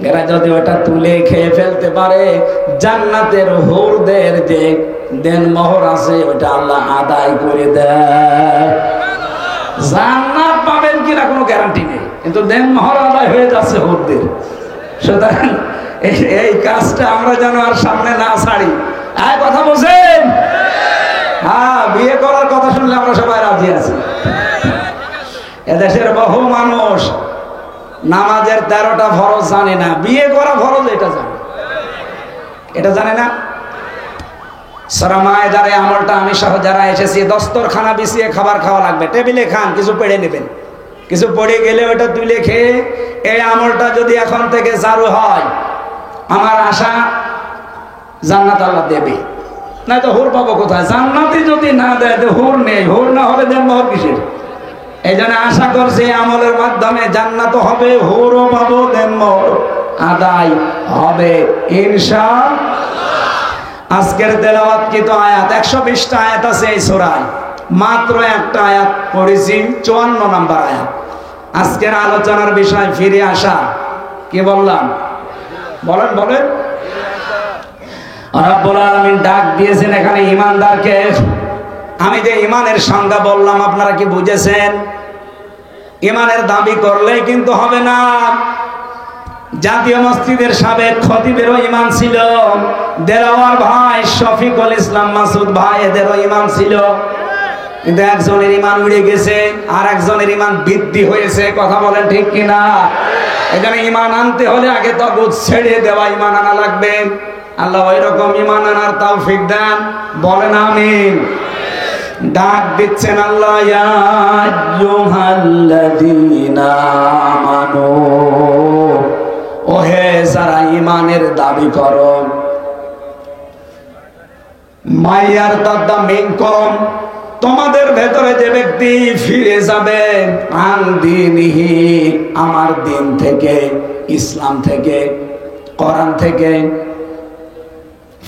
এরা যদি ওটা তুলে খেয়ে ফেলতে পারে, জান্নাতের হুরদের যে দেনমোহর আছে ওটা আল্লাহ আদায় করে দেয়। জান্নাত পাবেন কিনা কোনো গ্যারান্টি নেই, কিন্তু দেনমোহর আদায় হয়ে যাচ্ছে হুরদের। সুতরাং এই কাজটা আমরা যেন আর সামনে না ছাড়ি। এই কথা বলছেন? হ্যাঁ, বিয়ে করার কথা শুনলে আমরা সবাই রাজি আছি। এদেশের বহু মানুষ নামাজের 13টা ফরজ জানে না, বিয়ে করা ফরজ এটা জানে। এটা জানে না। সূরা মায়েদার এই আমলটা আমি সহ যারা এসেছি, দস্তরখানা বিছিয়ে খাবার খাওয়া লাগবে। টেবিলে খান, কিছু পেড়ে নেবেন, কিছু পড়ে গেলে ওটা তুলে খেয়ে, এই আমলটা যদি এখন থেকে চালু হয়, আমার আশা জান্নাত আল্লাহ দেবে। না তো হুর পাবো কোথায়? জান্নাতি যদি না দেয় তো হুর নেই, হুর না হলে দেন মোহর কিসের? এই জন্য আশা করছি আমলের মাধ্যমে জান্নাত হবে, হুরও পাবো, দেন মোহর আদায় হবে ইনশাআল্লাহ। আজকের তেলাওয়াতকৃত আয়াত 120টা আয়াত আছে এই সূরায়, মাত্র একটা আয়াত পড়েছি, 54 নম্বর আয়াত। আজকের আলোচনার বিষয় ফিরে আসা। কি বললাম? বলেন বলেন। রব্বুল আলামিন ডাক দিয়েছেন এখানে ঈমানদারকে। আমি যে ঈমানের সংজ্ঞা বললাম আপনারা কি বুঝেছেন? ঈমানের দাবি করলেই কিন্তু হবে না। জাতীয় মসজিদের সাবেক খতিবেরও ঈমান ছিল, দেলাওয়ার ভাই শফিকুল ইসলাম মাসুদ ভাই এদেরও ঈমান ছিল। কিন্তু একজনের ইমান উড়ে গেছে আর একজনের ইমান বৃদ্ধি হয়েছে। কথা বলেন ঠিক কিনা? এখানে ইমান আনতে হলে আগে তাগুত ছেড়ে দেওয়া ইমান আনা লাগবে। আল্লাহ ওই রকম ইমান আনার তৌফিক দেন, বলেন আমিন। ডাক দিচ্ছেন আল্লাহ, ইয়া আইয়ুহাল্লাযীনা আমানু, ওহে যারা ঈমানের দাবি করো, মাইয়ার তাদ্দা মিনকুম, তোমাদের ভেতরে যে ব্যক্তি ফিরে যাবে, আন দীনিহি, আমার দিন থেকে, ইসলাম থেকে, কোরআন থেকে,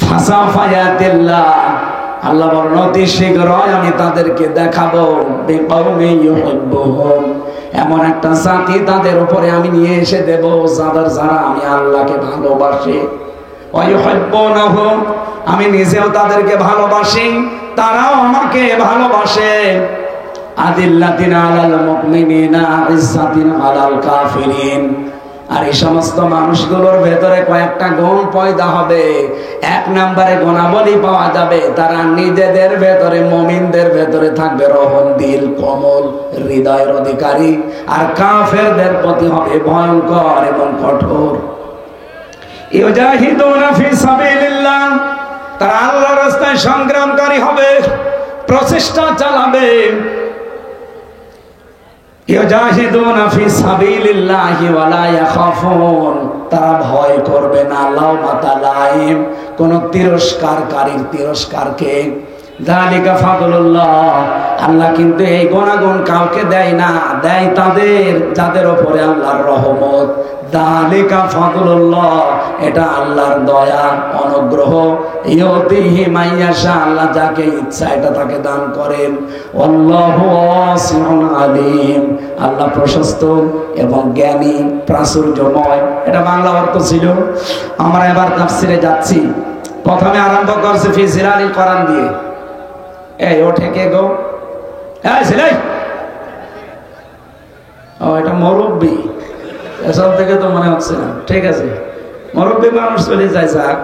ফাসাফা ইয়াতিল্লাহ, আল্লাহ বলেন অতি শীঘ্রই আমি তাদেরকে দেখাবো, বিকওমি ইউহিব্বুহুম, এমন একটা জাতি তাদের উপরে আমি নিয়ে এসে দেব যারা আমি আল্লাহকে ভালোবাসি, ওয়া ইউহিব্বুনাহু, আমি নিজেও তাদেরকে ভালোবাসি, তারাও আমাকে ভালোবাসে। আদিল্লাতিন আলাল মুমিনিনা ইজ্জাতিন আলাল কাফিরিন, আর এই সমস্ত মানুষগুলোর ভেতরে কয়েকটা গুণ পয়দা হবে। এক নম্বরে গুণাবলী পাওয়া যাবে, তারা নিজেদের ভেতরে, মুমিনদের ভেতরে থাকবে রহম দিল, কোমল হৃদয়ের অধিকারী, আর কাফেরদের প্রতি হবে ভয়ঙ্কর এবং কঠোর। ইউজাহিদুনা ফি সাবিলিল্লাহ, তারা আল্লাহর রাস্তায় সংগ্রামকারী হবে, প্রচেষ্টা চালাবে। ইউজাহিদুনা ফি সাবিলিল্লাহি ওয়া লা ইয়াখাফুন, তারা ভয় করবে না লাওমাতা লাইম, কোন তিরস্কারকারীর তিরস্কারকে। যালিকা ফাদলুল্লাহ, আল্লাহ কিন্তু এই গুণাগুণ কাউকে দেয় না, দেয় তাদের যাদের উপরে আল্লাহর রহমত। যালিকা ফাদলুল্লাহ, এটা আল্লাহর দয়া অনুগ্রহ। ইউতিহি মাইয়াশা, আল্লাহ যাকে ইচ্ছা এটা তাকে দান করেন। আল্লাহু ওয়াসিউন আলিম, আল্লাহ প্রশস্ত এবং জ্ঞানী, প্রাচুর্যময়। এটা বাংলা অর্থ ছিল। আমরা এবার তাফসিরে যাচ্ছি। প্রথমে আরম্ভ করছে ফি জিলালিল কোরআন দিয়ে। এই ওঠে কে গো? এই ছেলে, ও এটা মুরব্বি, এসব থেকে তো মনে হচ্ছে না। ঠিক আছে, মুরব্বি মানুষ চলে যায়, যাক।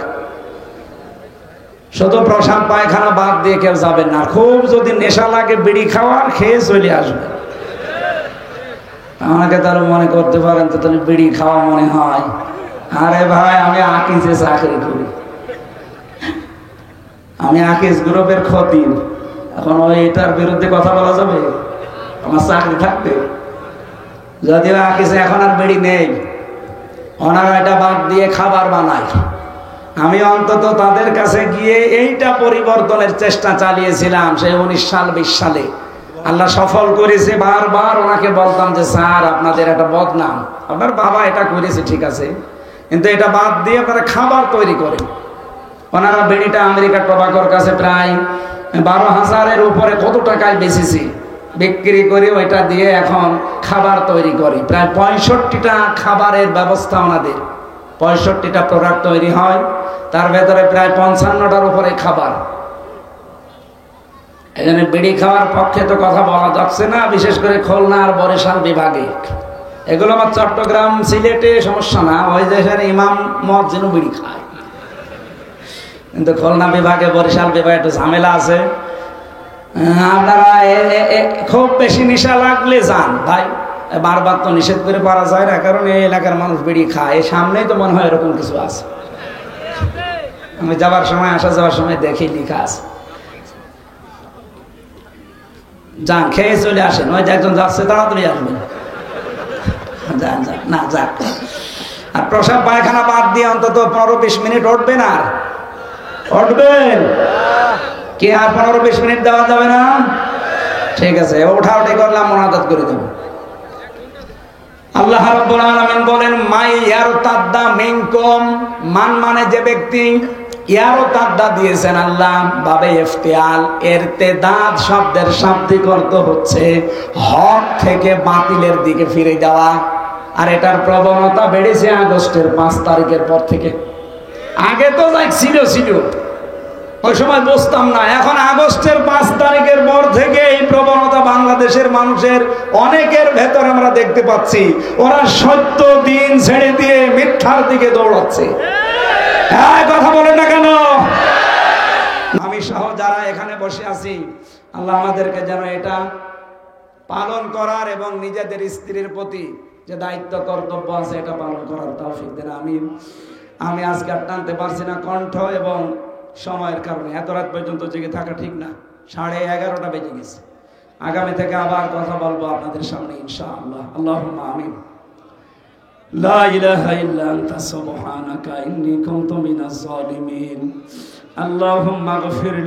শুধু প্রসাদ পায়খানা বাদ দিয়ে কেউ যাবেন না। খুব যদি নেশা লাগে বিড়ি খাওয়ার, খেয়ে চলে আসবেন। আমাকে তারা মনে করতে পারেন তো তাহলে বিড়ি খাওয়া মনে হয়। আরে ভাই, আমি আকিজে চাকরি করি, আমি আকিজ গ্রুপের খতিব। এখন ওই এটার বিরুদ্ধে কথা বলা যাবে? আমার চাকরি থাকবে। যদিও আকিজে এখন আর বিড়ি নেই, ওনারা এটা বাদ দিয়ে খাবার বানায়। আমি অন্তত তাদের কাছে গিয়ে এইটা পরিবর্তনের চেষ্টা চালিয়েছিলাম সেই 19 সাল 20 সালে। আল্লাহ সফল করেছে। বারবার ওনাকে বলতাম যে স্যার, আপনাদের একটা বদনাম, আপনার বাবা এটা করেছে ঠিক আছে, কিন্তু এটা বাদ দিয়ে আপনারা খাবার তৈরি করেন। ওনারা বিড়িটা আমেরিকার টোবাকোর কাছে প্রায় 12,000-এর উপরে কত টাকায় বেচেছি, বিক্রি করে ওইটা দিয়ে এখন খাবার তৈরি করি। প্রায় 65টা খাবারের ব্যবস্থা ওনাদের, 65টা প্রোডাক্ট তৈরি হয়, তার ভেতরে প্রায় 55টার উপরে খাবার। এই জন্য বিড়ি খাওয়ার পক্ষে তো কথা বলা যাচ্ছে না, বিশেষ করে খুলনা আর বরিশাল বিভাগে। এগুলো আমার চট্টগ্রাম সিলেটে সমস্যা না, ওই দেশের ইমাম মুয়াজ্জিন বিড়ি খায়, কিন্তু খুলনা বিভাগে বরিশাল বিভাগে একটু ঝামেলা আছে। আপনারা খুব বেশি নেশা লাগলে যান ভাই, বারবার তো নিষেধ করে পারা যায় না, কারণ এই এলাকার মানুষ বিড়ি খায়। এই সামনেই তো মনে হয় এরকম কিছু আছে, আমি যাবার সময় আসা যাওয়ার সময় দেখি লেখা আছে। যান, খেয়ে চলে আসেন, ওই যে একজন যাচ্ছে তাড়াতাড়ি আসবেন। যান যান, না যাক। আর প্রসাব পায়খানা বাদ দিয়ে অন্তত 15-20 মিনিট উঠবেন। আর উঠবেন কি? আর 15-20 মিনিট দেওয়া যাবে না? ঠিক আছে, ওঠা উঠি করলাম, মোনাজাত করে দেব। আল্লাহ রাব্বুল আলামিন বলেন মাই ইয়ারতাদ্দা মিনকুম, মান মানে যে ব্যক্তি, ইয়ারতাদ্দা দিয়েছেন আল্লাহ বাবে ইফতিয়াল, ইরতিদাদ শব্দের শাব্দিক অর্থ হচ্ছে হক থেকে বাতিলের দিকে ফিরে যাওয়া। আর এটার প্রবণতা বেড়েছে আগস্টের 5 তারিখের পর থেকে। আগে তো যাই ছিল, ওই সময় বুঝতাম না। এখন আগস্টের 5 তারিখের পর থেকে এই প্রবণতা বাংলাদেশের মানুষের অনেকের ভেতর আমরা দেখতে পাচ্ছি। ওরা সত্য দিন ছেড়ে দিয়ে মিথ্যার দিকে দৌড়াচ্ছে। কথা বলেন না কেন? আমি সহ যারা এখানে বসে আছি, আল্লাহ আমাদেরকে যেন এটা পালন করার এবং নিজেদের স্ত্রীর প্রতি যে দায়িত্ব কর্তব্য আছে এটা পালন করার তৌফিক দেন। আমি আজকে আর টানতে পারছি না কণ্ঠ এবং সময়ের কারণে, এত রাত পর্যন্ত জেগে থাকা ঠিক না, 11:30 বেজে গেছে। আগামী থেকে আবার কথা বলবো আপনাদের সামনে ইনশাআল্লাহ। আল্লাহুম্মা আমিন। লা ইলাহা ইল্লা আনতা সুবহানাকা ইন্নী কুনতু মিনাজ জালিমিন। আল্লাহুম্মা গফির